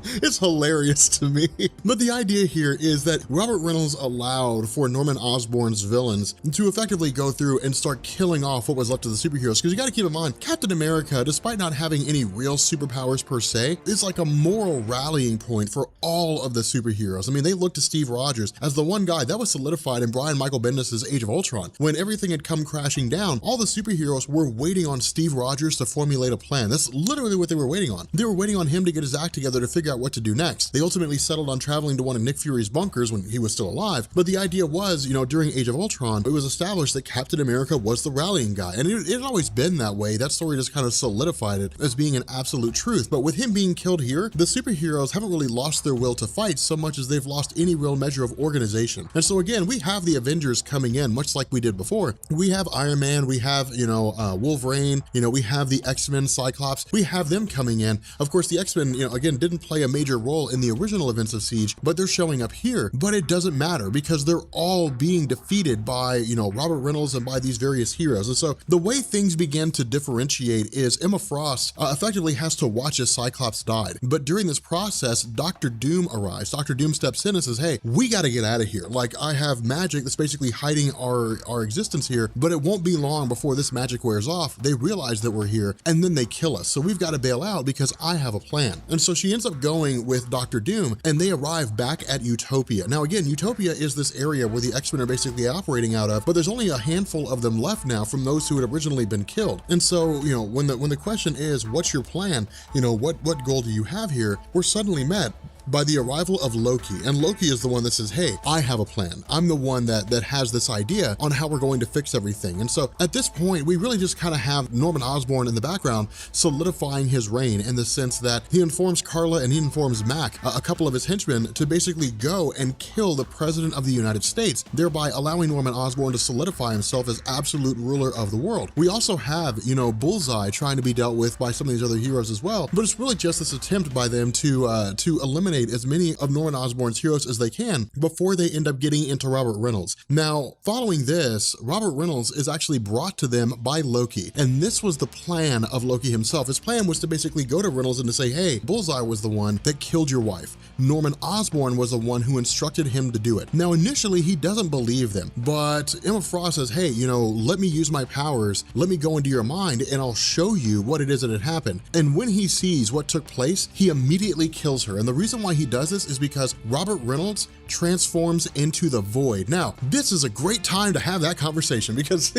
It's hilarious to me. But the idea here is that Robert Reynolds allowed for Norman Osborn's villains to effectively go through and start killing off what was left of the superheroes. Because you got to keep in mind, Captain America, despite not having any real superpowers per se, is like a moral rallying point for all of the superheroes. I mean, they looked to Steve Rogers as the one guy that was solidified in Brian Michael Bendis' Age of Ultron. When everything had come crashing down, all the superheroes were waiting on Steve Rogers to formulate a plan. That's literally what they were waiting on. They were waiting on him to get his act together to figure out what to do next. They ultimately settled on traveling to one of Nick Fury's bunkers when he was still alive. But the idea was, you know, during Age of Ultron, it was established that Captain America was the rallying guy. And it had always been that way. That story just kind of solidified it as being an absolute truth. But with him being killed here, the superheroes haven't really lost their will to fight so much as they've lost any real measure of organization. And so again, we have the Avengers coming in, much like we did before. We have Iron Man, we have, Wolverine, we have the X-Men, Cyclops, we have them coming in. Of course, the X-Men, again, didn't play a major role in the original events of Siege, but they're showing up here. But it doesn't matter because they're all being defeated by, Robert Reynolds and by these various heroes. And so the way things begin to differentiate is Emma Frost effectively has to watch as Cyclops died. But during this process, Dr. Doom arrives. Dr. Doom steps in and says, hey, we got to get out of here. Like, I have magic that's basically hiding our existence here, but it won't be long before this magic wears off. They realize that we're here and then they kill us. So we've got to bail out because I have a plan. And so she ends up going with Dr. Doom and they arrive back at Utopia. Now again, Utopia is this area where the X-Men are basically operating out of, but there's only a handful of them left now from those who had originally been killed. And so, when the question is, what's your plan? What goal do you have here? We're suddenly met by the arrival of Loki. And Loki is the one that says, hey, I have a plan. I'm the one that has this idea on how we're going to fix everything. And so at this point, we really just kind of have Norman Osborn in the background solidifying his reign in the sense that he informs Carla and he informs Mac, a couple of his henchmen, to basically go and kill the president of the United States, thereby allowing Norman Osborn to solidify himself as absolute ruler of the world. We also have, you know, Bullseye trying to be dealt with by some of these other heroes as well, but it's really just this attempt by them to eliminate as many of Norman Osborn's heroes as they can before they end up getting into Robert Reynolds. Now, following this, Robert Reynolds is actually brought to them by Loki, and this was the plan of Loki himself. His plan was to basically go to Reynolds and to say, hey, Bullseye was the one that killed your wife. Norman Osborn was the one who instructed him to do it. Now, initially, he doesn't believe them, but Emma Frost says, hey, you know, let me use my powers, let me go into your mind, and I'll show you what it is that had happened. And when he sees what took place, he immediately kills her. And the reason why he does this is because Robert Reynolds transforms into the Void. Now, this is a great time to have that conversation because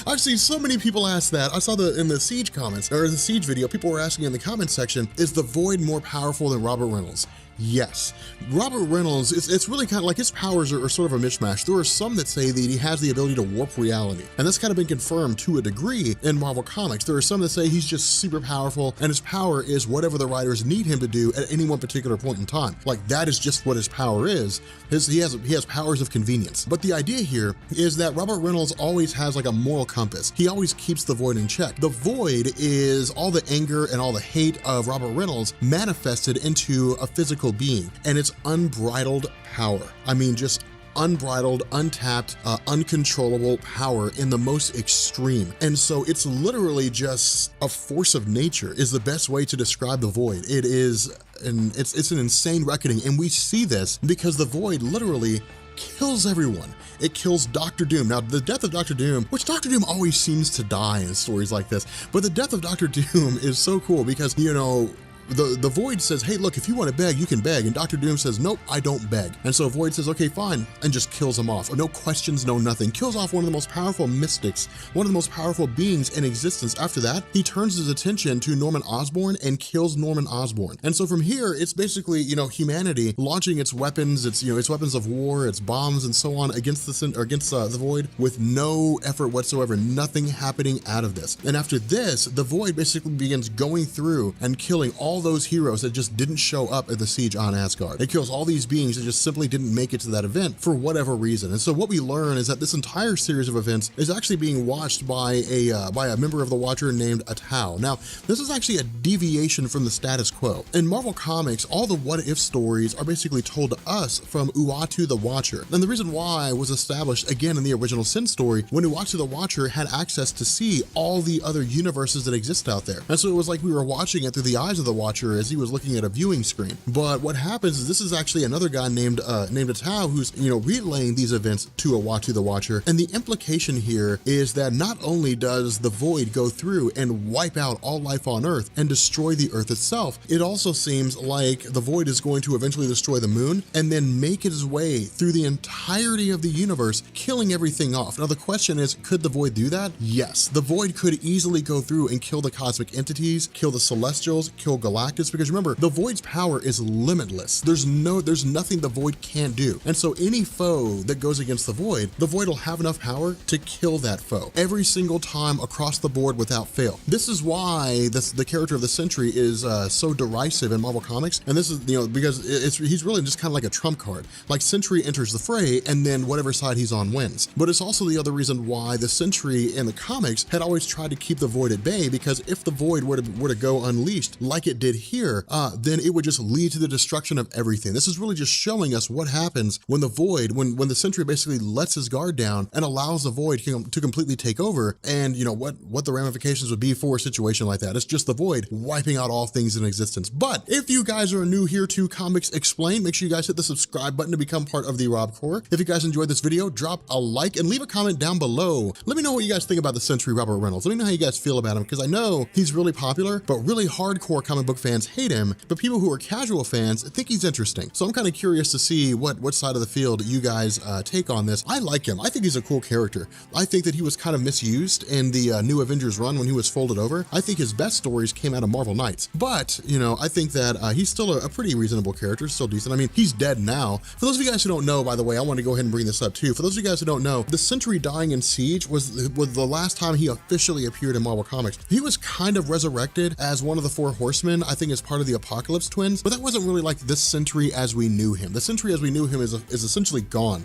I've seen so many people ask that. I saw in the Siege comments, or the Siege video, people were asking in the comment section, is the Void more powerful than Robert Reynolds? Yes. Robert Reynolds, it's really kind of like his powers are sort of a mishmash. There are some that say that he has the ability to warp reality, and that's kind of been confirmed to a degree in Marvel Comics. There are some that say he's just super powerful, and his power is whatever the writers need him to do at any one particular point in time. Like, that is just what his power is. He has powers of convenience. But the idea here is that Robert Reynolds always has like a moral compass. He always keeps the Void in check. The Void is all the anger and all the hate of Robert Reynolds manifested into a physical being, and it's unbridled power. I mean, just unbridled, untapped, uncontrollable power in the most extreme. And so it's literally just a force of nature is the best way to describe the Void. It is, and it's an insane reckoning. And we see this because the Void literally kills everyone. It kills Doctor Doom. Now, the death of Doctor Doom, which Doctor Doom always seems to die in stories like this, but the death of Doctor Doom is so cool because, you know, the Void says, hey, look, if you want to beg, you can beg. And Dr. Doom says, nope, I don't beg. And so Void says, okay, fine, and just kills him off. No questions, no nothing. Kills off one of the most powerful mystics, one of the most powerful beings in existence. After that, he turns his attention to Norman Osborn and kills Norman Osborn. And so from here, it's basically, you know, humanity launching its weapons, its weapons of war, its bombs and so on against the Void with no effort whatsoever, nothing happening out of this. And after this, the Void basically begins going through and killing all those heroes that just didn't show up at the siege on Asgard. It kills all these beings that just simply didn't make it to that event for whatever reason. And so what we learn is that this entire series of events is actually being watched by a member of the Watcher named Atau. Now, this is actually a deviation from the status quo. In Marvel Comics, all the what if stories are basically told to us from Uatu the Watcher. And the reason why was established again in the original Sin story when Uatu the Watcher had access to see all the other universes that exist out there. And so it was like we were watching it through the eyes of the Watcher as he was looking at a viewing screen. But what happens is this is actually another guy named Atau who's, you know, relaying these events to Uatu the Watcher. And the implication here is that not only does the Void go through and wipe out all life on Earth and destroy the Earth itself, it also seems like the Void is going to eventually destroy the moon and then make its way through the entirety of the universe, killing everything off. Now the question is, could the Void do that? Yes, the Void could easily go through and kill the cosmic entities, kill the Celestials, kill Galactus, because remember, the Void's power is limitless. There's nothing the Void can't do. And so any foe that goes against the Void will have enough power to kill that foe every single time across the board without fail. This is why the character of the Sentry is so derisive in Marvel Comics. And this is, you know, because he's really just kind of like a trump card. Like Sentry enters the fray and then whatever side he's on wins. But it's also the other reason why the Sentry in the comics had always tried to keep the Void at bay, because if the Void were to go unleashed like it did here, then it would just lead to the destruction of everything. This is really just showing us what happens when the Void, when the Sentry basically lets his guard down and allows the Void to completely take over, and you know what the ramifications would be for a situation like that. It's just the Void wiping out all things in existence. But if you guys are new here to Comics Explained, make sure you guys hit the subscribe button to become part of the Rob Corps. If you guys enjoyed this video, drop a like and leave a comment down below. Let me know what you guys think about the Sentry Robert Reynolds. Let me know how you guys feel about him, because I know he's really popular, but really hardcore comic book book fans hate him, but people who are casual fans think he's interesting. So I'm kind of curious to see what side of the field you guys take on this. I like him. I think he's a cool character. I think that he was kind of misused in the New Avengers run when he was folded over. I think his best stories came out of Marvel Knights, but you know, I think that he's still a pretty reasonable character, still decent. I mean, he's dead now. For those of you guys who don't know, by the way, I want to go ahead and bring this up too. For those of you guys who don't know, the Sentry dying in Siege was the last time he officially appeared in Marvel Comics. He was kind of resurrected as one of the Four Horsemen, I think as part of the Apocalypse Twins, but that wasn't really like the Sentry as we knew him. The Sentry as we knew him is essentially gone.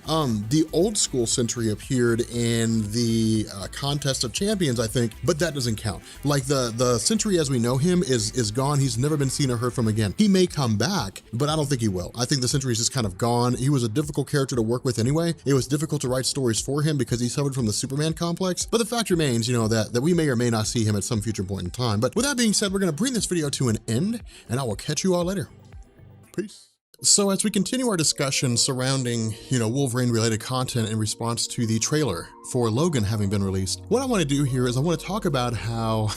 The old school Sentry appeared in the Contest of Champions, I think, but that doesn't count. Like the Sentry as we know him is gone. He's never been seen or heard from again. He may come back, but I don't think he will. I think the Sentry is just kind of gone. He was a difficult character to work with anyway. It was difficult to write stories for him because he suffered from the Superman complex, but the fact remains, you know, that we may or may not see him at some future point in time. But with that being said, we're gonna bring this video to an end, and I will catch you all later. Peace. So as we continue our discussion surrounding, you know, Wolverine related content in response to the trailer for Logan having been released, what I want to do here is I want to talk about how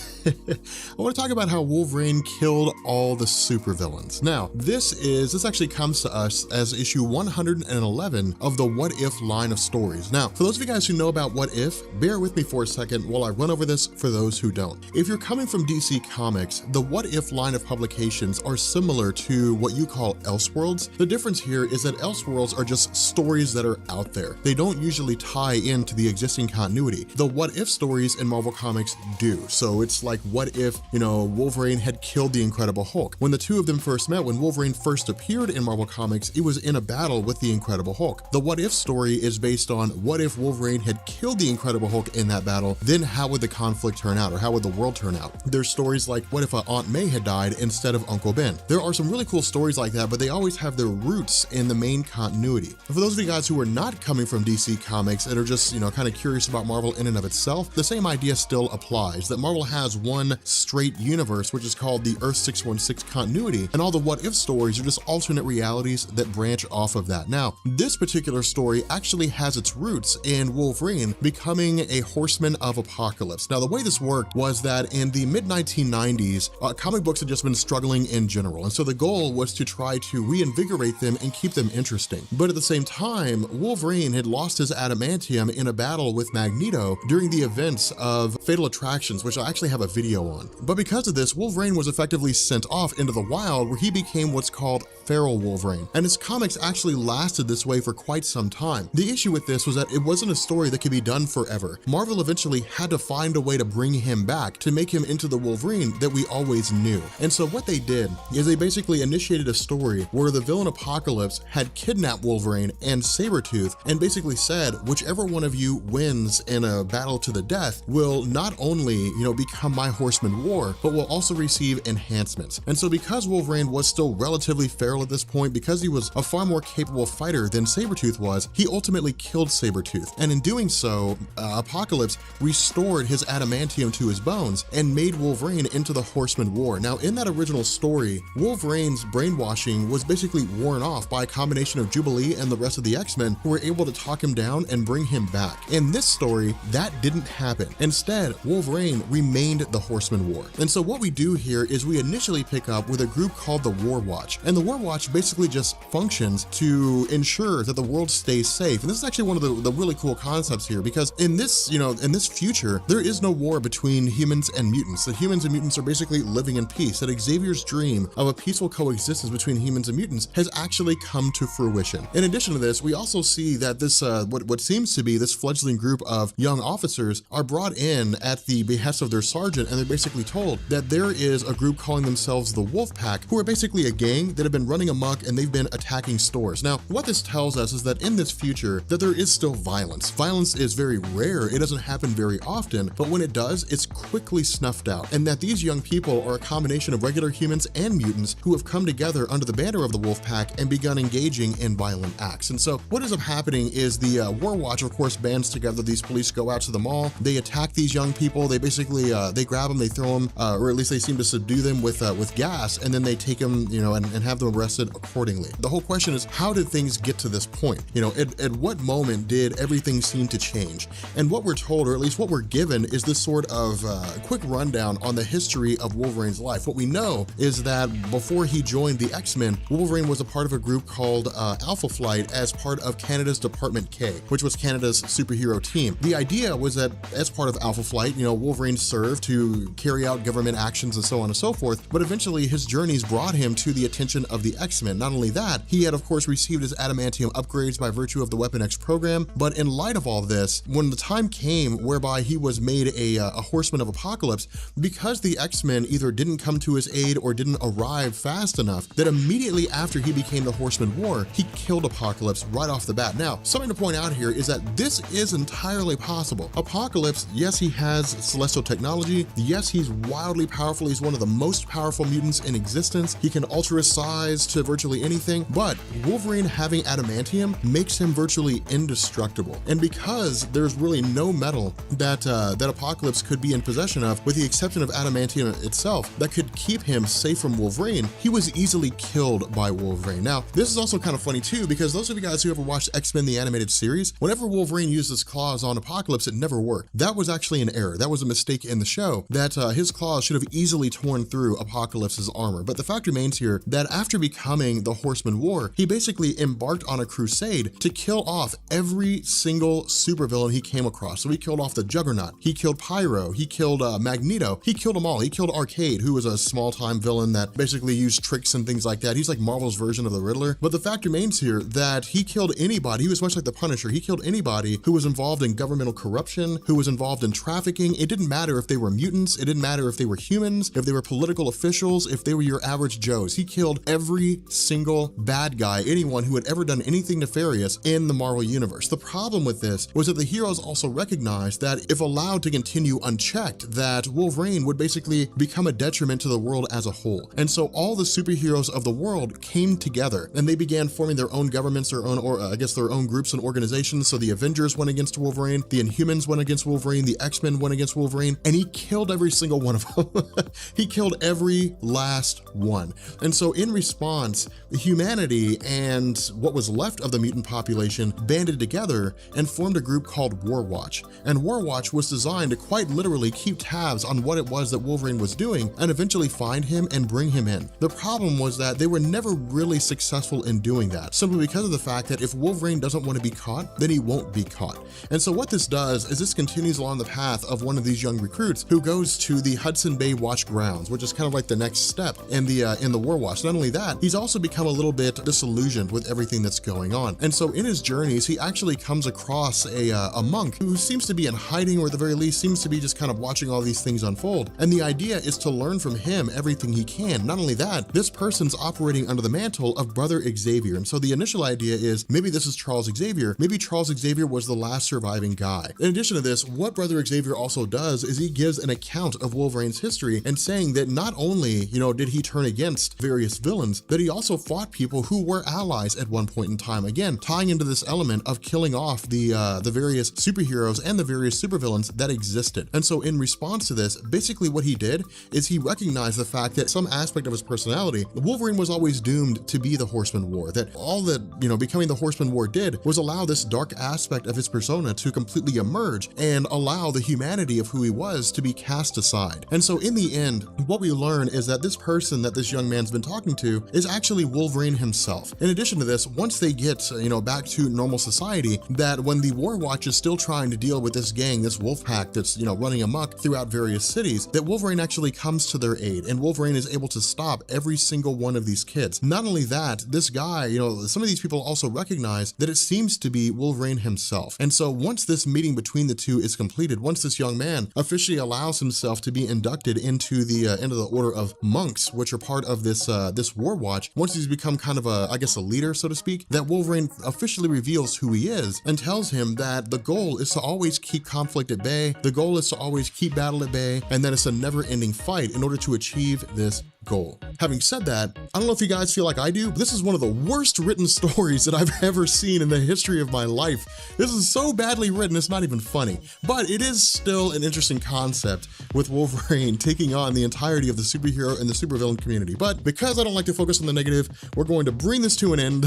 Wolverine killed all the supervillains. Now, this actually comes to us as issue 111 of the What If line of stories. Now, for those of you guys who know about What If, bear with me for a second while I run over this for those who don't. If you're coming from DC Comics, the What If line of publications are similar to what you call Elseworlds. The difference here is that Elseworlds are just stories that are out there. They don't usually tie into the existing continuity. The What If stories in Marvel Comics do. So it's like, what if, you know, Wolverine had killed the Incredible Hulk? When the two of them first met, when Wolverine first appeared in Marvel Comics, it was in a battle with the Incredible Hulk. The What If story is based on what if Wolverine had killed the Incredible Hulk in that battle, then how would the conflict turn out, or how would the world turn out? There's stories like, what if Aunt May had died instead of Uncle Ben? There are some really cool stories like that, but they always have their roots in the main continuity. And for those of you guys who are not coming from DC Comics and are just, you know, kind of curious about Marvel in and of itself, the same idea still applies, that Marvel has one straight universe, which is called the Earth 616 continuity, and all the What If stories are just alternate realities that branch off of that. Now, this particular story actually has its roots in Wolverine becoming a Horseman of Apocalypse. Now, the way this worked was that in the mid-1990s, comic books had just been struggling in general, and so the goal was to try to reinvigorate them and keep them interesting. But at the same time, Wolverine had lost his adamantium in a battle with Magneto during the events of Fatal Attractions, which I actually have a video on. But because of this, Wolverine was effectively sent off into the wild, where he became what's called Feral Wolverine. And his comics actually lasted this way for quite some time. The issue with this was that it wasn't a story that could be done forever. Marvel eventually had to find a way to bring him back, to make him into the Wolverine that we always knew. And so what they did is they basically initiated a story where the villain Apocalypse had kidnapped Wolverine and Sabretooth and basically said, whichever one of you wins in a battle to the death will not only, you know, become my Horseman War, but will also receive enhancements. And so because Wolverine was still relatively feral at this point, because he was a far more capable fighter than Sabretooth was, he ultimately killed Sabretooth. And in doing so, Apocalypse restored his adamantium to his bones and made Wolverine into the Horseman War. Now, in that original story, Wolverine's brainwashing was basically worn off by a combination of Jubilee and the rest of the X-Men, who were able to talk him down and bring him back. In this story, that didn't happen. Instead, Wolverine remained the Horseman War. And so what we do here is we initially pick up with a group called the War Watch. And the War Watch basically just functions to ensure that the world stays safe. And this is actually one of the really cool concepts here, because in this, you know, in this future, there is no war between humans and mutants. That humans and mutants are basically living in peace. That Xavier's dream of a peaceful coexistence between humans and mutants has actually come to fruition. In addition to this, we also see that this, what seems to be this fledgling group of young officers are brought in at the behest of their sergeant, and they're basically told that there is a group calling themselves the Wolf Pack, who are basically a gang that have been running amok and they've been attacking stores. Now, what this tells us is that in this future, that there is still violence. Violence is very rare. It doesn't happen very often, but when it does, it's quickly snuffed out. And that these young people are a combination of regular humans and mutants who have come together under the banner of the wolf pack and begun engaging in violent acts. And so what ends up happening is the War Watch, of course, bands together. These police go out to the mall, they attack these young people, they basically, they grab them, they throw them, or at least they seem to subdue them with gas, and then they take them, you know, and have them arrested accordingly. The whole question is, how did things get to this point? You know, at what moment did everything seem to change? And what we're told, or at least what we're given, is this sort of quick rundown on the history of Wolverine's life. What we know is that before he joined the X-Men, Wolverine was a part of a group called Alpha Flight as part of Canada's Department K, which was Canada's superhero team. The idea was that as part of Alpha Flight, you know, Wolverine served to carry out government actions and so on and so forth, but eventually his journeys brought him to the attention of the X-Men. Not only that, he had of course received his adamantium upgrades by virtue of the Weapon X program, but in light of all of this, when the time came whereby he was made a Horseman of Apocalypse, because the X-Men either didn't come to his aid or didn't arrive fast enough, that immediately after he became the Horseman War, he killed Apocalypse right off the bat. Now, something to point out here is that this is entirely possible. Apocalypse, yes, he has celestial technology, yes, he's wildly powerful, he's one of the most powerful mutants in existence, he can alter his size to virtually anything, but Wolverine having adamantium makes him virtually indestructible. And because there's really no metal that Apocalypse could be in possession of, with the exception of adamantium itself, that could keep him safe from Wolverine, he was easily killed by Wolverine. Now, this is also kind of funny too, because those of you guys who ever watched X-Men the animated series, whenever Wolverine used his claws on Apocalypse, it never worked. That was actually an error. That was a mistake in the show, that his claws should have easily torn through Apocalypse's armor. But the fact remains here that after becoming the Horseman War, he basically embarked on a crusade to kill off every single supervillain he came across. So he killed off the Juggernaut, he killed Pyro, he killed Magneto, he killed them all. He killed Arcade, who was a small-time villain that basically used tricks and things like that. He's like Marvel's version of the Riddler. But the fact remains here that he killed anybody, he was much like the Punisher, he killed anybody who was involved in governmental corruption, who was involved in trafficking. It didn't matter if they were mutants, it didn't matter if they were humans, if they were political officials, if they were your average Joes. He killed every single bad guy, anyone who had ever done anything nefarious in the Marvel Universe. The problem with this was that the heroes also recognized that if allowed to continue unchecked, that Wolverine would basically become a detriment to the world as a whole. And so all the superheroes of the world came together and they began forming their own governments, their own, their own groups and organizations. So the Avengers went against Wolverine, the Inhumans went against Wolverine, the X-Men went against Wolverine, and he killed every single one of them. He killed every last one. And so in response, humanity and what was left of the mutant population banded together and formed a group called War Watch. And War Watch was designed to quite literally keep tabs on what it was that Wolverine was doing and eventually find him and bring him in. The problem was that they were never really successful in doing that, simply because of the fact that if Wolverine doesn't want to be caught, then he won't be caught. And so what this does is this continues along the path of one of these young recruits who goes to the Hudson Bay Watch grounds, which is kind of like the next step in the War Watch. Not only that, he's also become a little bit disillusioned with everything that's going on. And so in his journeys, he actually comes across a monk who seems to be in hiding, or at the very least seems to be just kind of watching all these things unfold. And the idea is to learn from him everything he can. Not only that, this person's operating under the mantle of Brother Xavier. And so the initial idea is maybe this is Charles Xavier. Maybe Charles Xavier was the last surviving guy. In addition to this, what Brother Xavier also does is he gives an account of Wolverine's history and saying that not only, did he turn against various villains, that he also fought people who were allies at one point in time. Again, tying into this element of killing off the various superheroes and the various supervillains that existed. And so in response to this, basically what he did is he recognized the fact that some aspect of his personality, Wolverine was always doomed to be the Horseman War, that all that, becoming the Horseman War did was allow this dark aspect of his persona to completely emerge and allow the humanity of who he was to be cast aside. And so in the end, what we learn is that this person that this young man's been talking to is actually Wolverine himself. In addition to this, once they get, back to normal society, that when the War Watch is still trying to deal with this gang, this wolf pack that's, running amok throughout various cities, that Wolverine actually comes to their aid and Wolverine is able to stop every single one of these kids. Not only that, this guy, some of these people also recognize that it seems to be Wolverine himself. And so once this meeting between the two is completed, once this young man officially allows himself to be inducted into the order of monks, which are part of this War Watch, once he's become kind of a leader, so to speak, that Wolverine officially reveals who he is and tells him that the goal is to always keep conflict at bay, the goal is to always keep battle at bay, and that it's a never-ending fight in order to achieve this goal. Having said that, I don't know if you guys feel like I do, but this is one of the worst written stories that I've ever seen in the history of my life. This is so badly written, it's not even funny. But it is still an interesting concept with Wolverine taking on the entirety of the superhero and the supervillain community. But because I don't like to focus on the negative, we're going to bring this to an end.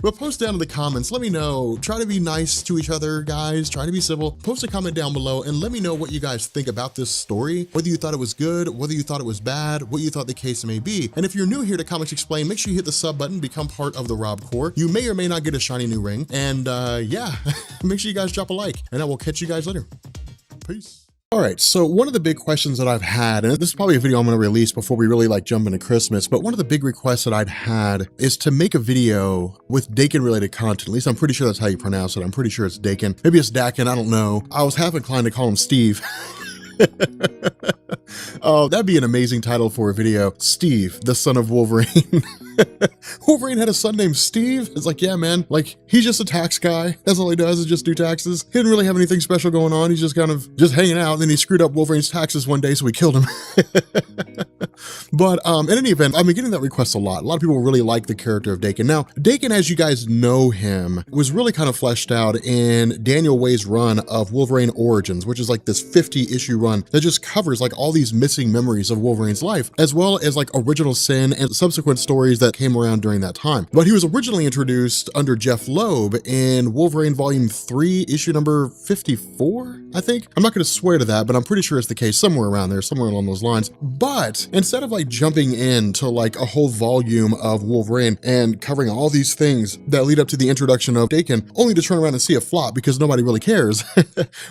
But post down in the comments, let me know. Try to be nice to each other, guys. Try to be civil. Post a comment down below and let me know what you guys think about this story, whether you thought it was good, whether you thought it was bad, what you thought the case may be. And if you're new here to Comics Explained, make sure you hit the sub button, become part of the Rob Corps. You may or may not get a shiny new ring. And yeah, make sure you guys drop a like, and I will catch you guys later. Peace. All right, so one of the big questions that I've had, and this is probably a video I'm gonna release before we really like jump into Christmas, but one of the big requests that I'd had is to make a video with Dakin related content. At least I'm pretty sure that's how you pronounce it. I'm pretty sure it's Dakin. Maybe it's Dakin, I don't know. I was half inclined to call him Steve. Oh, that'd be an amazing title for a video. Steve, the son of Wolverine. Wolverine had a son named Steve. It's like, yeah, man, like he's just a tax guy. That's all he does is just do taxes. He didn't really have anything special going on. He's just kind of just hanging out. And then he screwed up Wolverine's taxes one day, so we killed him. But in any event, I've been getting that request a lot. A lot of people really like the character of Dakin. Now, Dakin, as you guys know him, was really kind of fleshed out in Daniel Way's run of Wolverine Origins, which is like this 50-issue run that just covers like all these missing memories of Wolverine's life, as well as like Original Sin and subsequent stories that came around during that time. But he was originally introduced under Jeff Loeb in Wolverine Volume 3, issue number 54, I think. I'm not going to swear to that, but I'm pretty sure it's the case, somewhere around there, somewhere along those lines. But instead of like jumping into like a whole volume of Wolverine and covering all these things that lead up to the introduction of Dakin, only to turn around and see a flop because nobody really cares,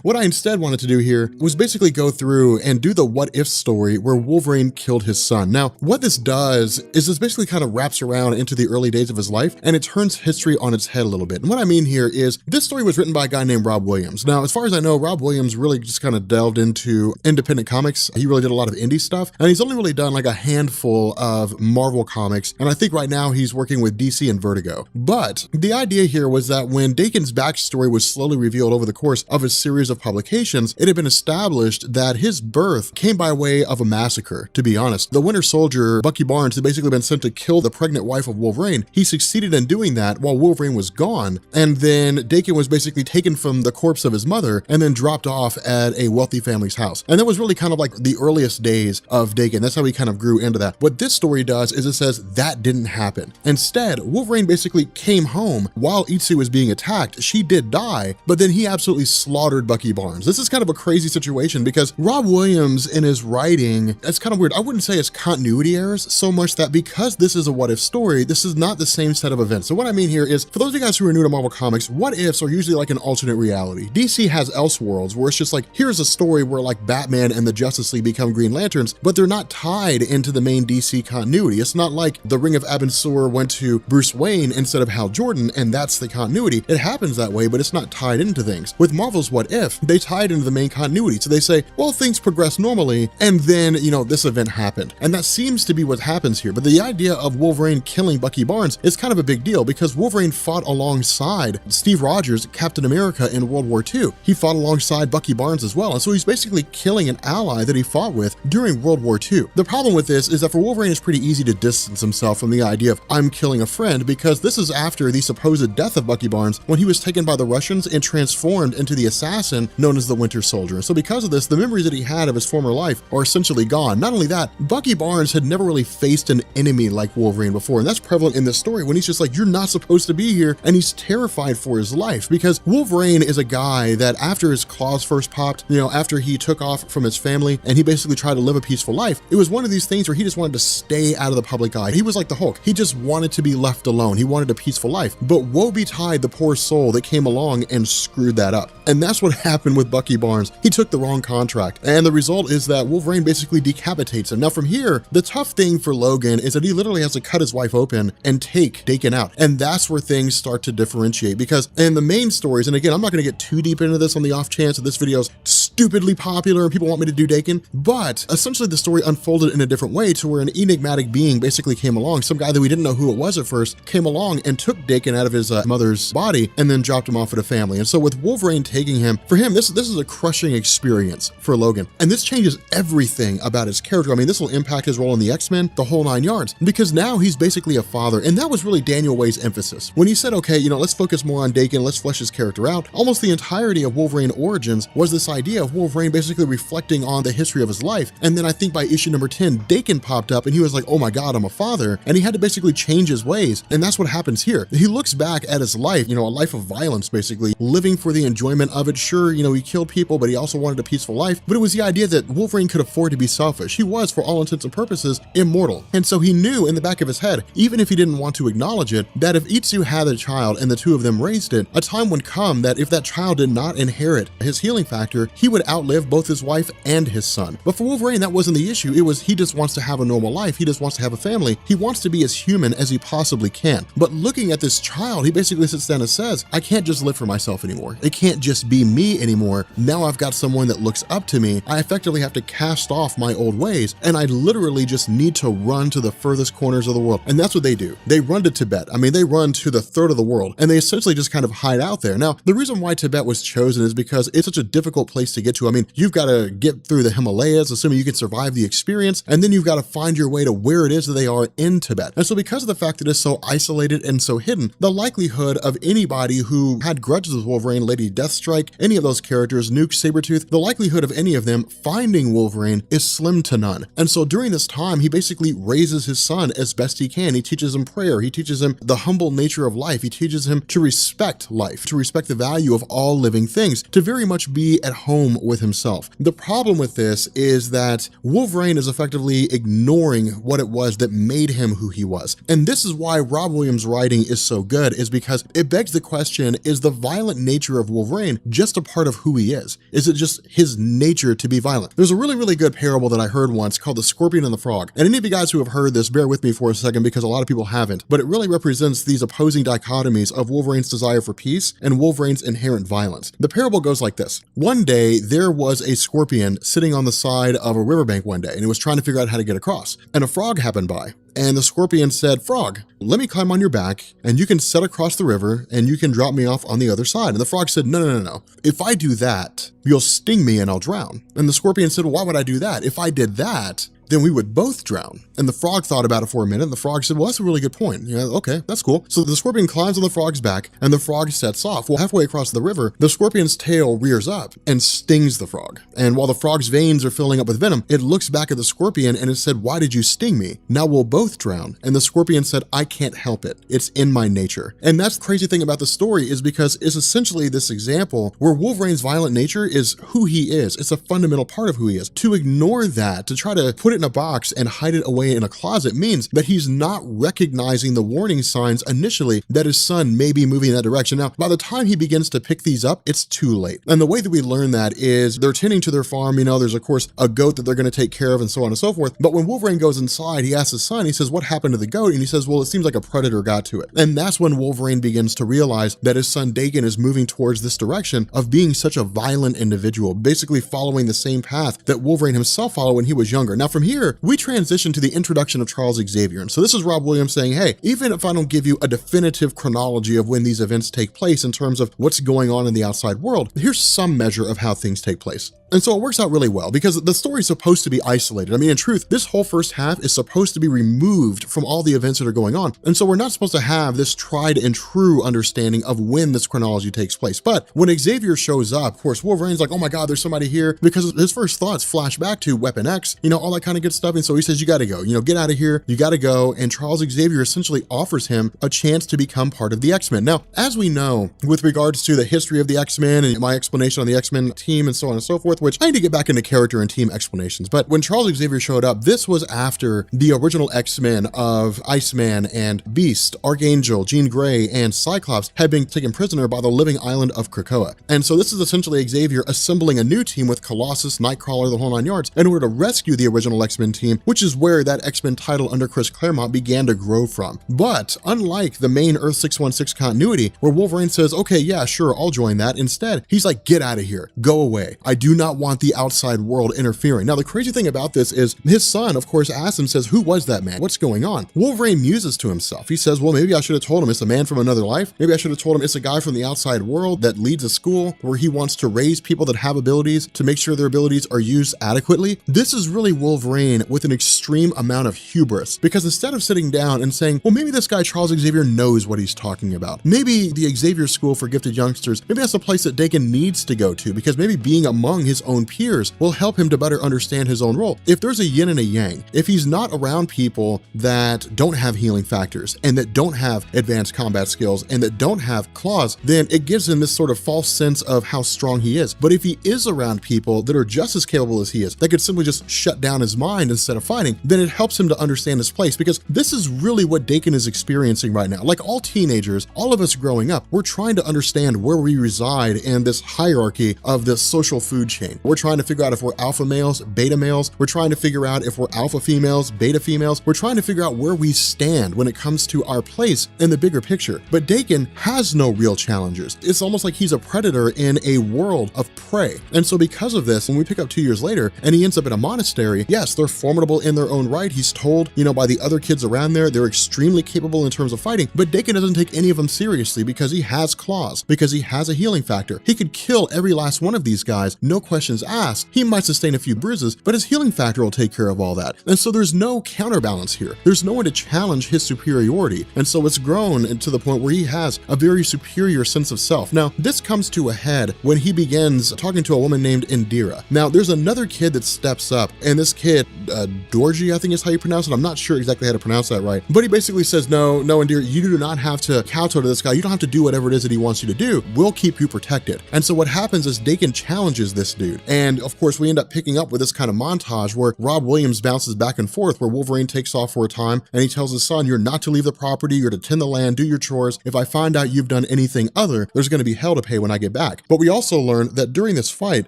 what I instead wanted to do here was basically go through and do the what if story where Wolverine killed his son. Now, what this does is this basically kind of wraps around into the early days of his life, and it turns history on its head a little bit. And what I mean here is this story was written by a guy named Rob Williams. Now, as far as I know, Rob Williams really just kind of delved into independent comics. He really did a lot of indie stuff, and he's only really done like a handful of Marvel comics. And I think right now he's working with DC and Vertigo. But the idea here was that when Dakin's backstory was slowly revealed over the course of a series of publications, it had been established that his birth came by way of a massacre, to be honest. The Winter Soldier, Bucky Barnes, had basically been sent to kill the pregnant wife of Wolverine. He succeeded in doing that while Wolverine was gone, and then Dakin was basically taken from the corpse of his mother and then dropped off at a wealthy family's house. And that was really kind of like the earliest days of Dakin. That's how he kind of grew into that. What this story does is it says that didn't happen. Instead, Wolverine basically came home while Itsu was being attacked. She did die, but then he absolutely slaughtered Bucky Barnes. This is kind of a crazy situation because Rob Williams in his writing, it's kind of weird. I wouldn't say it's continuity errors so much that because this is a what if story, this is not the same set of events. So what I mean here is, for those of you guys who are new to Marvel Comics, what ifs are usually like an alternate reality. DC has Elseworlds, where it's just like, here's a story where like Batman and the Justice League become Green Lanterns, but they're not tied into the main DC continuity. It's not like the Ring of Abin-Sur went to Bruce Wayne instead of Hal Jordan, and that's the continuity. It happens that way, but it's not tied into things. With Marvel's What If, they tied into the main continuity. So they say, well, things progress normally, and then, you know, this event happened. And that seems to be what happens here. But the idea of Wolverine killing Bucky Barnes is kind of a big deal because Wolverine fought alongside Steve Rogers, Captain America in World War II. He fought alongside Bucky Barnes as well. And so he's basically killing an ally that he fought with during World War II. The problem with this is that for Wolverine, it's pretty easy to distance himself from the idea of I'm killing a friend, because this is after the supposed death of Bucky Barnes when he was taken by the Russians and transformed into the assassin known as the Winter Soldier. So because of this, the memories that he had of his former life are essentially gone. Not only that, Bucky Barnes had never really faced an enemy like Wolverine before, and that's prevalent in this story when he's just like, you're not supposed to be here, and he's terrified for his life because Wolverine is a guy that after his claws first popped, you know, after he took off from his family and he basically tried to live a peaceful life, it was one of these things where he just wanted to stay out of the public eye. He was like the Hulk. He just wanted to be left alone. He wanted a peaceful life. But woe betide the poor soul that came along and screwed that up. And that's what happened with Bucky Barnes. He took the wrong contract. And the result is that Wolverine basically decapitates him. Now from here, the tough thing for Logan is that he literally has to cut his wife open and take Dakin out. And that's where things start to differentiate, because in the main stories, and again, I'm not going to get too deep into this on the off chance that this video is stupidly popular and people want me to do Dakin. But essentially the story unfolded in a different way to where an enigmatic being basically came along. Some guy that we didn't know who it was at first came along and took Dakin out of his mother's body and then dropped him off at a family. And so with Wolverine taking him, for him, this is a crushing experience for Logan. And this changes everything about his character. I mean, this will impact his role in the X-Men, the whole 9 yards, because now he's basically a father. And that was really Daniel Way's emphasis. When he said, okay, let's focus more on Dakin, let's flesh his character out. Almost the entirety of Wolverine Origins was this idea of Wolverine basically reflecting on the history of his life. And then I think by issue number 10, Dakin popped up and he was like, oh my God, I'm a father. And he had to basically change his ways. And that's what happens here. He looks back at his life, a life of violence, basically, living for the enjoyment of it. Sure, he killed people, but he also wanted a peaceful life. But it was the idea that Wolverine could afford to be selfish. He was, for all intents and purposes, immortal. And so he knew in the back of his head, even if he didn't want to acknowledge it, that if Itsu had a child and the two of them raised it, a time would come that if that child did not inherit his healing factor, he would outlive both his wife and his son. But for Wolverine, that wasn't the issue. It was he just wants to have a normal life. He just wants to have a family. He wants to be as human as he possibly can. But looking at this child, he basically sits down and says, I can't just live for myself anymore. It can't just be me anymore. Now I've got someone that looks up to me. I effectively have to cast off my old ways, and I literally just need to run to the furthest corners of the world. And that's what they do. They run to Tibet. I mean, they run to the third of the world, and they essentially just kind of hide out there. Now, the reason why Tibet was chosen is because it's such a difficult place to get to. I mean, you've got to get through the Himalayas, assuming you can survive the experience, and then you've got to find your way to where it is that they are in Tibet. And so because of the fact that it's so isolated and so hidden, the likelihood of anybody who had grudges with Wolverine, Lady Deathstrike, any of those characters, Nuke, Sabretooth, the likelihood of any of them finding Wolverine is slim to none. And so during this time, he basically raises his son as best he can. He teaches him prayer. He teaches him the humble nature of life. He teaches him to respect life, to respect the value of all living things, to very much be at home with himself. The problem with this is that Wolverine is effectively ignoring what it was that made him who he was. And this is why Rob Williams' writing is so good, is because it begs the question, is the violent nature of Wolverine just a part of who he is? Is it just his nature to be violent? There's a really, really good parable that I heard once called The Scorpion and the Frog. And any of you guys who have heard this, bear with me for a second because a lot of people haven't, but it really represents these opposing dichotomies of Wolverine's desire for peace and Wolverine's inherent violence. The parable goes like this. One day, there was a scorpion sitting on the side of a riverbank one day, and it was trying to figure out how to get across. And a frog happened by. And the scorpion said, frog, let me climb on your back and you can set across the river and you can drop me off on the other side. And the frog said, no. If I do that, you'll sting me and I'll drown. And the scorpion said, well, why would I do that? If I did that, then we would both drown. And the frog thought about it for a minute, and the frog said, well, that's a really good point. Yeah, okay, that's cool. So the scorpion climbs on the frog's back, and the frog sets off. Well, halfway across the river, the scorpion's tail rears up and stings the frog. And while the frog's veins are filling up with venom, it looks back at the scorpion and it said, why did you sting me? Now we'll both drown. And the scorpion said, I can't help it. It's in my nature. And that's the crazy thing about the story, is because it's essentially this example where Wolverine's violent nature is who he is. It's a fundamental part of who he is. To ignore that, to try to put it in a box and hide it away in a closet, means that he's not recognizing the warning signs initially that his son may be moving in that direction. Now, by the time he begins to pick these up, it's too late. And the way that we learn that is they're tending to their farm. There's of course a goat that they're going to take care of and so on and so forth. But when Wolverine goes inside, he asks his son, he says, what happened to the goat? And he says, well, it seems like a predator got to it. And that's when Wolverine begins to realize that his son Dakin is moving towards this direction of being such a violent individual, basically following the same path that Wolverine himself followed when he was younger. Now, from here, we transition to the introduction of Charles Xavier. And so this is Rob Williams saying, hey, even if I don't give you a definitive chronology of when these events take place in terms of what's going on in the outside world, here's some measure of how things take place. And so it works out really well because the story's supposed to be isolated. I mean, in truth, this whole first half is supposed to be removed from all the events that are going on. And so we're not supposed to have this tried and true understanding of when this chronology takes place. But when Xavier shows up, of course, Wolverine's like, oh my God, there's somebody here, because his first thoughts flash back to Weapon X, all that kind of good stuff. And so he says, you got to go, get out of here. You got to go. And Charles Xavier essentially offers him a chance to become part of the X-Men. Now, as we know, with regards to the history of the X-Men and my explanation on the X-Men team and so on and so forth, which I need to get back into character and team explanations. But when Charles Xavier showed up, this was after the original X-Men of Iceman and Beast, Archangel, Jean Grey, and Cyclops had been taken prisoner by the living island of Krakoa. And so this is essentially Xavier assembling a new team with Colossus, Nightcrawler, the whole nine yards, in order to rescue the original X-Men team, which is where that X-Men title under Chris Claremont began to grow from. But unlike the main Earth 616 continuity, where Wolverine says, okay, yeah, sure, I'll join that. Instead, he's like, get out of here, go away. I do not not want the outside world interfering. Now, the crazy thing about this is his son, of course, asks him, says, who was that man? What's going on? Wolverine muses to himself. He says, well, maybe I should have told him it's a man from another life. Maybe I should have told him it's a guy from the outside world that leads a school where he wants to raise people that have abilities to make sure their abilities are used adequately. This is really Wolverine with an extreme amount of hubris, because instead of sitting down and saying, well, maybe this guy Charles Xavier knows what he's talking about. Maybe the Xavier School for Gifted Youngsters, maybe that's a place that Dakin needs to go to, because maybe being among his own peers will help him to better understand his own role. If there's a yin and a yang, if he's not around people that don't have healing factors and that don't have advanced combat skills and that don't have claws, then it gives him this sort of false sense of how strong he is. But if he is around people that are just as capable as he is, that could simply just shut down his mind instead of fighting, then it helps him to understand his place, because this is really what Dakin is experiencing right now. Like all teenagers, all of us growing up, we're trying to understand where we reside in this hierarchy of this social food chain. We're trying to figure out if we're alpha males, beta males. We're trying to figure out if we're alpha females, beta females. We're trying to figure out where we stand when it comes to our place in the bigger picture. But Dakin has no real challengers. It's almost like he's a predator in a world of prey. And so because of this, when we pick up 2 years later and he ends up in a monastery, yes, they're formidable in their own right. He's told, by the other kids around there, they're extremely capable in terms of fighting, but Dakin doesn't take any of them seriously because he has claws, because he has a healing factor. He could kill every last one of these guys, no questions asked. He might sustain a few bruises, but his healing factor will take care of all that. And so there's no counterbalance here. There's no one to challenge his superiority. And so it's grown to the point where he has a very superior sense of self. Now, this comes to a head when he begins talking to a woman named Indira. Now, there's another kid that steps up, and this kid, Dorji, I think is how you pronounce it. I'm not sure exactly how to pronounce that right. But he basically says, no, Indira, you do not have to kowtow to this guy. You don't have to do whatever it is that he wants you to do. We'll keep you protected. And so what happens is Dakin challenges this dude. And of course, we end up picking up with this kind of montage where Rob Williams bounces back and forth, where Wolverine takes off for a time and he tells his son, you're not to leave the property, you're to tend the land, do your chores. If I find out you've done anything other, there's going to be hell to pay when I get back. But we also learned that during this fight,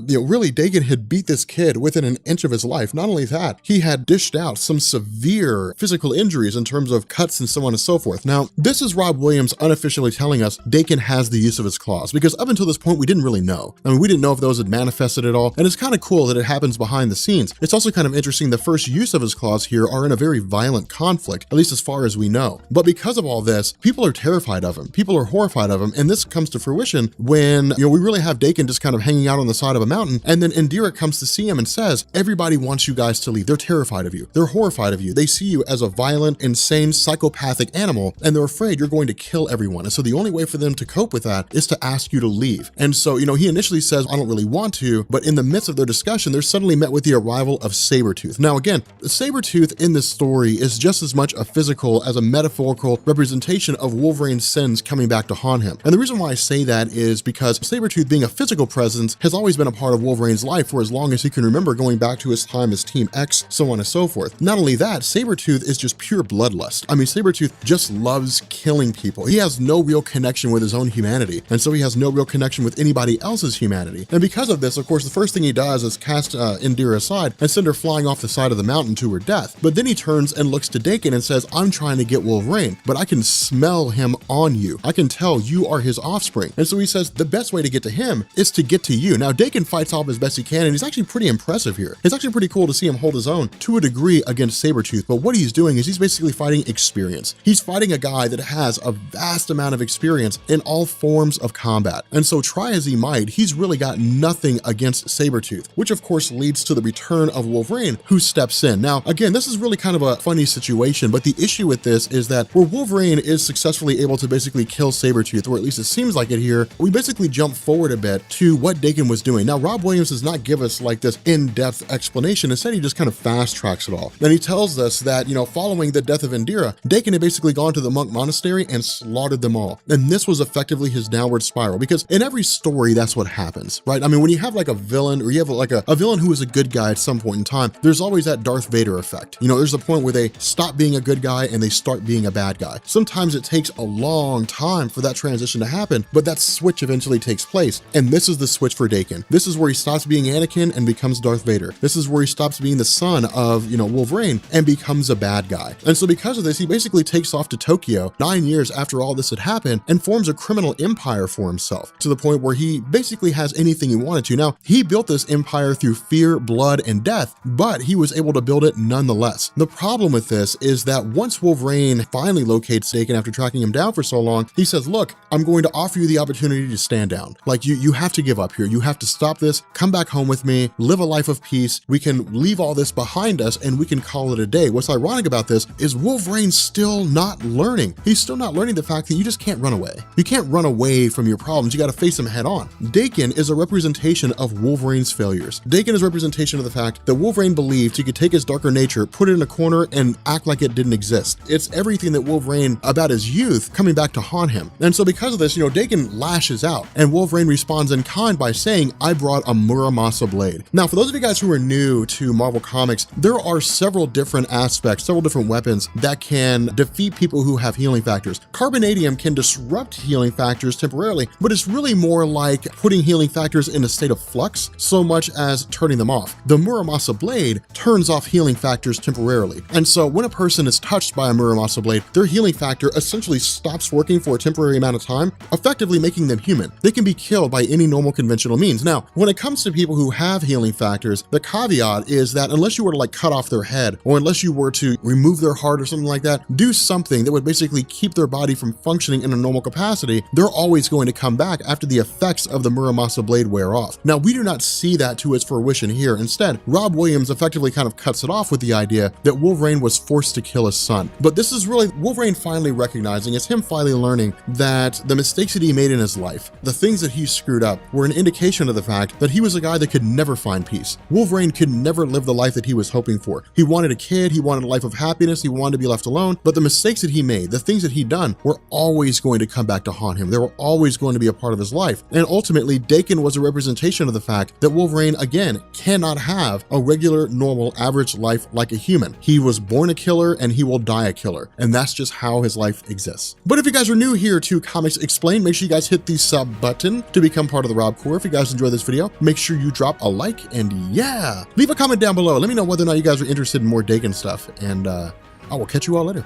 really Dakin had beat this kid within an inch of his life. Not only that, he had dished out some severe physical injuries in terms of cuts and so on and so forth. Now, this is Rob Williams unofficially telling us Dakin has the use of his claws, because up until this point, we didn't really know. I mean, we didn't know if those had manifested at all. And it's kind of cool that it happens behind the scenes. It's also kind of interesting the first use of his claws here are in a very violent conflict, at least as far as we know. But because of all this, people are terrified of him. People are horrified of him. And this comes to fruition when, we really have Dakin just kind of hanging out on the side of a mountain. And then Indira comes to see him and says, everybody wants you guys to leave. They're terrified of you. They're horrified of you. They see you as a violent, insane, psychopathic animal, and they're afraid you're going to kill everyone. And so the only way for them to cope with that is to ask you to leave. And so, he initially says, I don't really want to, but in the midst of their discussion, they're suddenly met with the arrival of Sabretooth. Now, again, Sabretooth in this story is just as much a physical as a metaphorical representation of Wolverine's sins coming back to haunt him. And the reason why I say that is because Sabretooth being a physical presence has always been a part of Wolverine's life for as long as he can remember, going back to his time as Team X, so on and so forth. Not only that, Sabretooth is just pure bloodlust. I mean, Sabretooth just loves killing people. He has no real connection with his own humanity, and so he has no real connection with anybody else's humanity. And because of this, of course, the first thing he does is cast Indira aside and send her flying off the side of the mountain to her death. But then he turns and looks to Dakin and says, I'm trying to get Wolverine, but I can smell him on you. I can tell you are his offspring. And so he says the best way to get to him is to get to you. Now, Dakin fights off as best he can, and he's actually pretty impressive here. It's actually pretty cool to see him hold his own to a degree against Sabretooth, but what he's doing is he's basically fighting experience. He's fighting a guy that has a vast amount of experience in all forms of combat. And so try as he might, he's really got nothing against Sabretooth, which of course leads to the return of Wolverine, who steps in. Now, again, this is really kind of a funny situation, but the issue with this is that where Wolverine is successfully able to basically kill Sabretooth, or at least it seems like it here, we basically jump forward a bit to what Dakin was doing. Now, Rob Williams does not give us like this in-depth explanation. Instead, he just kind of fast tracks it all. Then he tells us that, following the death of Indira, Dakin had basically gone to the monk monastery and slaughtered them all. And this was effectively his downward spiral, because in every story, that's what happens, right? I mean, when you have like a villain, or you have like a villain who is a good guy at some point in time, there's always that Darth Vader effect. There's a point where they stop being a good guy and they start being a bad guy. Sometimes it takes a long time for that transition to happen, but that switch eventually takes place. And this is the switch for Dakin. This is where he stops being Anakin and becomes Darth Vader. This is where he stops being the son of, Wolverine and becomes a bad guy. And so because of this, he basically takes off to Tokyo 9 years after all this had happened and forms a criminal empire for himself, to the point where he basically has anything he wanted to. Now, He built this empire through fear, blood, and death, but he was able to build it nonetheless. The problem with this is that once Wolverine finally locates Daken after tracking him down for so long, he says, look, I'm going to offer you the opportunity to stand down. Like you have to give up here. You have to stop this, come back home with me, live a life of peace. We can leave all this behind us and we can call it a day. What's ironic about this is Wolverine's still not learning. He's still not learning the fact that you just can't run away. You can't run away from your problems. You got to face them head on. Daken is a representation of Wolverine's failures. Daken is a representation of the fact that Wolverine believed he could take his darker nature, put it in a corner, and act like it didn't exist. It's everything that Wolverine about his youth coming back to haunt him. And so because of this, Daken lashes out, and Wolverine responds in kind by saying, I brought a Muramasa blade. Now, for those of you guys who are new to Marvel Comics, there are several different aspects, several different weapons that can defeat people who have healing factors. Carbonadium can disrupt healing factors temporarily, but it's really more like putting healing factors in a state of flux so much as turning them off. The Muramasa blade turns off healing factors temporarily. And so when a person is touched by a Muramasa blade, their healing factor essentially stops working for a temporary amount of time, effectively making them human. They can be killed by any normal conventional means. Now, when it comes to people who have healing factors, the caveat is that unless you were to like cut off their head, or unless you were to remove their heart or something like that, do something that would basically keep their body from functioning in a normal capacity, they're always going to come back after the effects of the Muramasa blade wear off. Now, we do not see that to its fruition here. Instead, Rob Williams effectively kind of cuts it off with the idea that Wolverine was forced to kill his son. But this is really Wolverine finally recognizing, it's him finally learning that the mistakes that he made in his life, the things that he screwed up, were an indication of the fact that he was a guy that could never find peace. Wolverine could never live the life that he was hoping for. He wanted a kid, he wanted a life of happiness, he wanted to be left alone, but the mistakes that he made, the things that he'd done, were always going to come back to haunt him. They were always going to be a part of his life. And ultimately, Daken was a representation of the fact that Wolverine, again, cannot have a regular, normal, average life like a human. He was born a killer and he will die a killer. And that's just how his life exists. But if you guys are new here to Comics Explained, make sure you guys hit the sub button to become part of the Rob Corps. If you guys enjoyed this video, make sure you drop a like and yeah, leave a comment down below. Let me know whether or not you guys are interested in more Daken stuff. And I will catch you all later.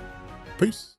Peace.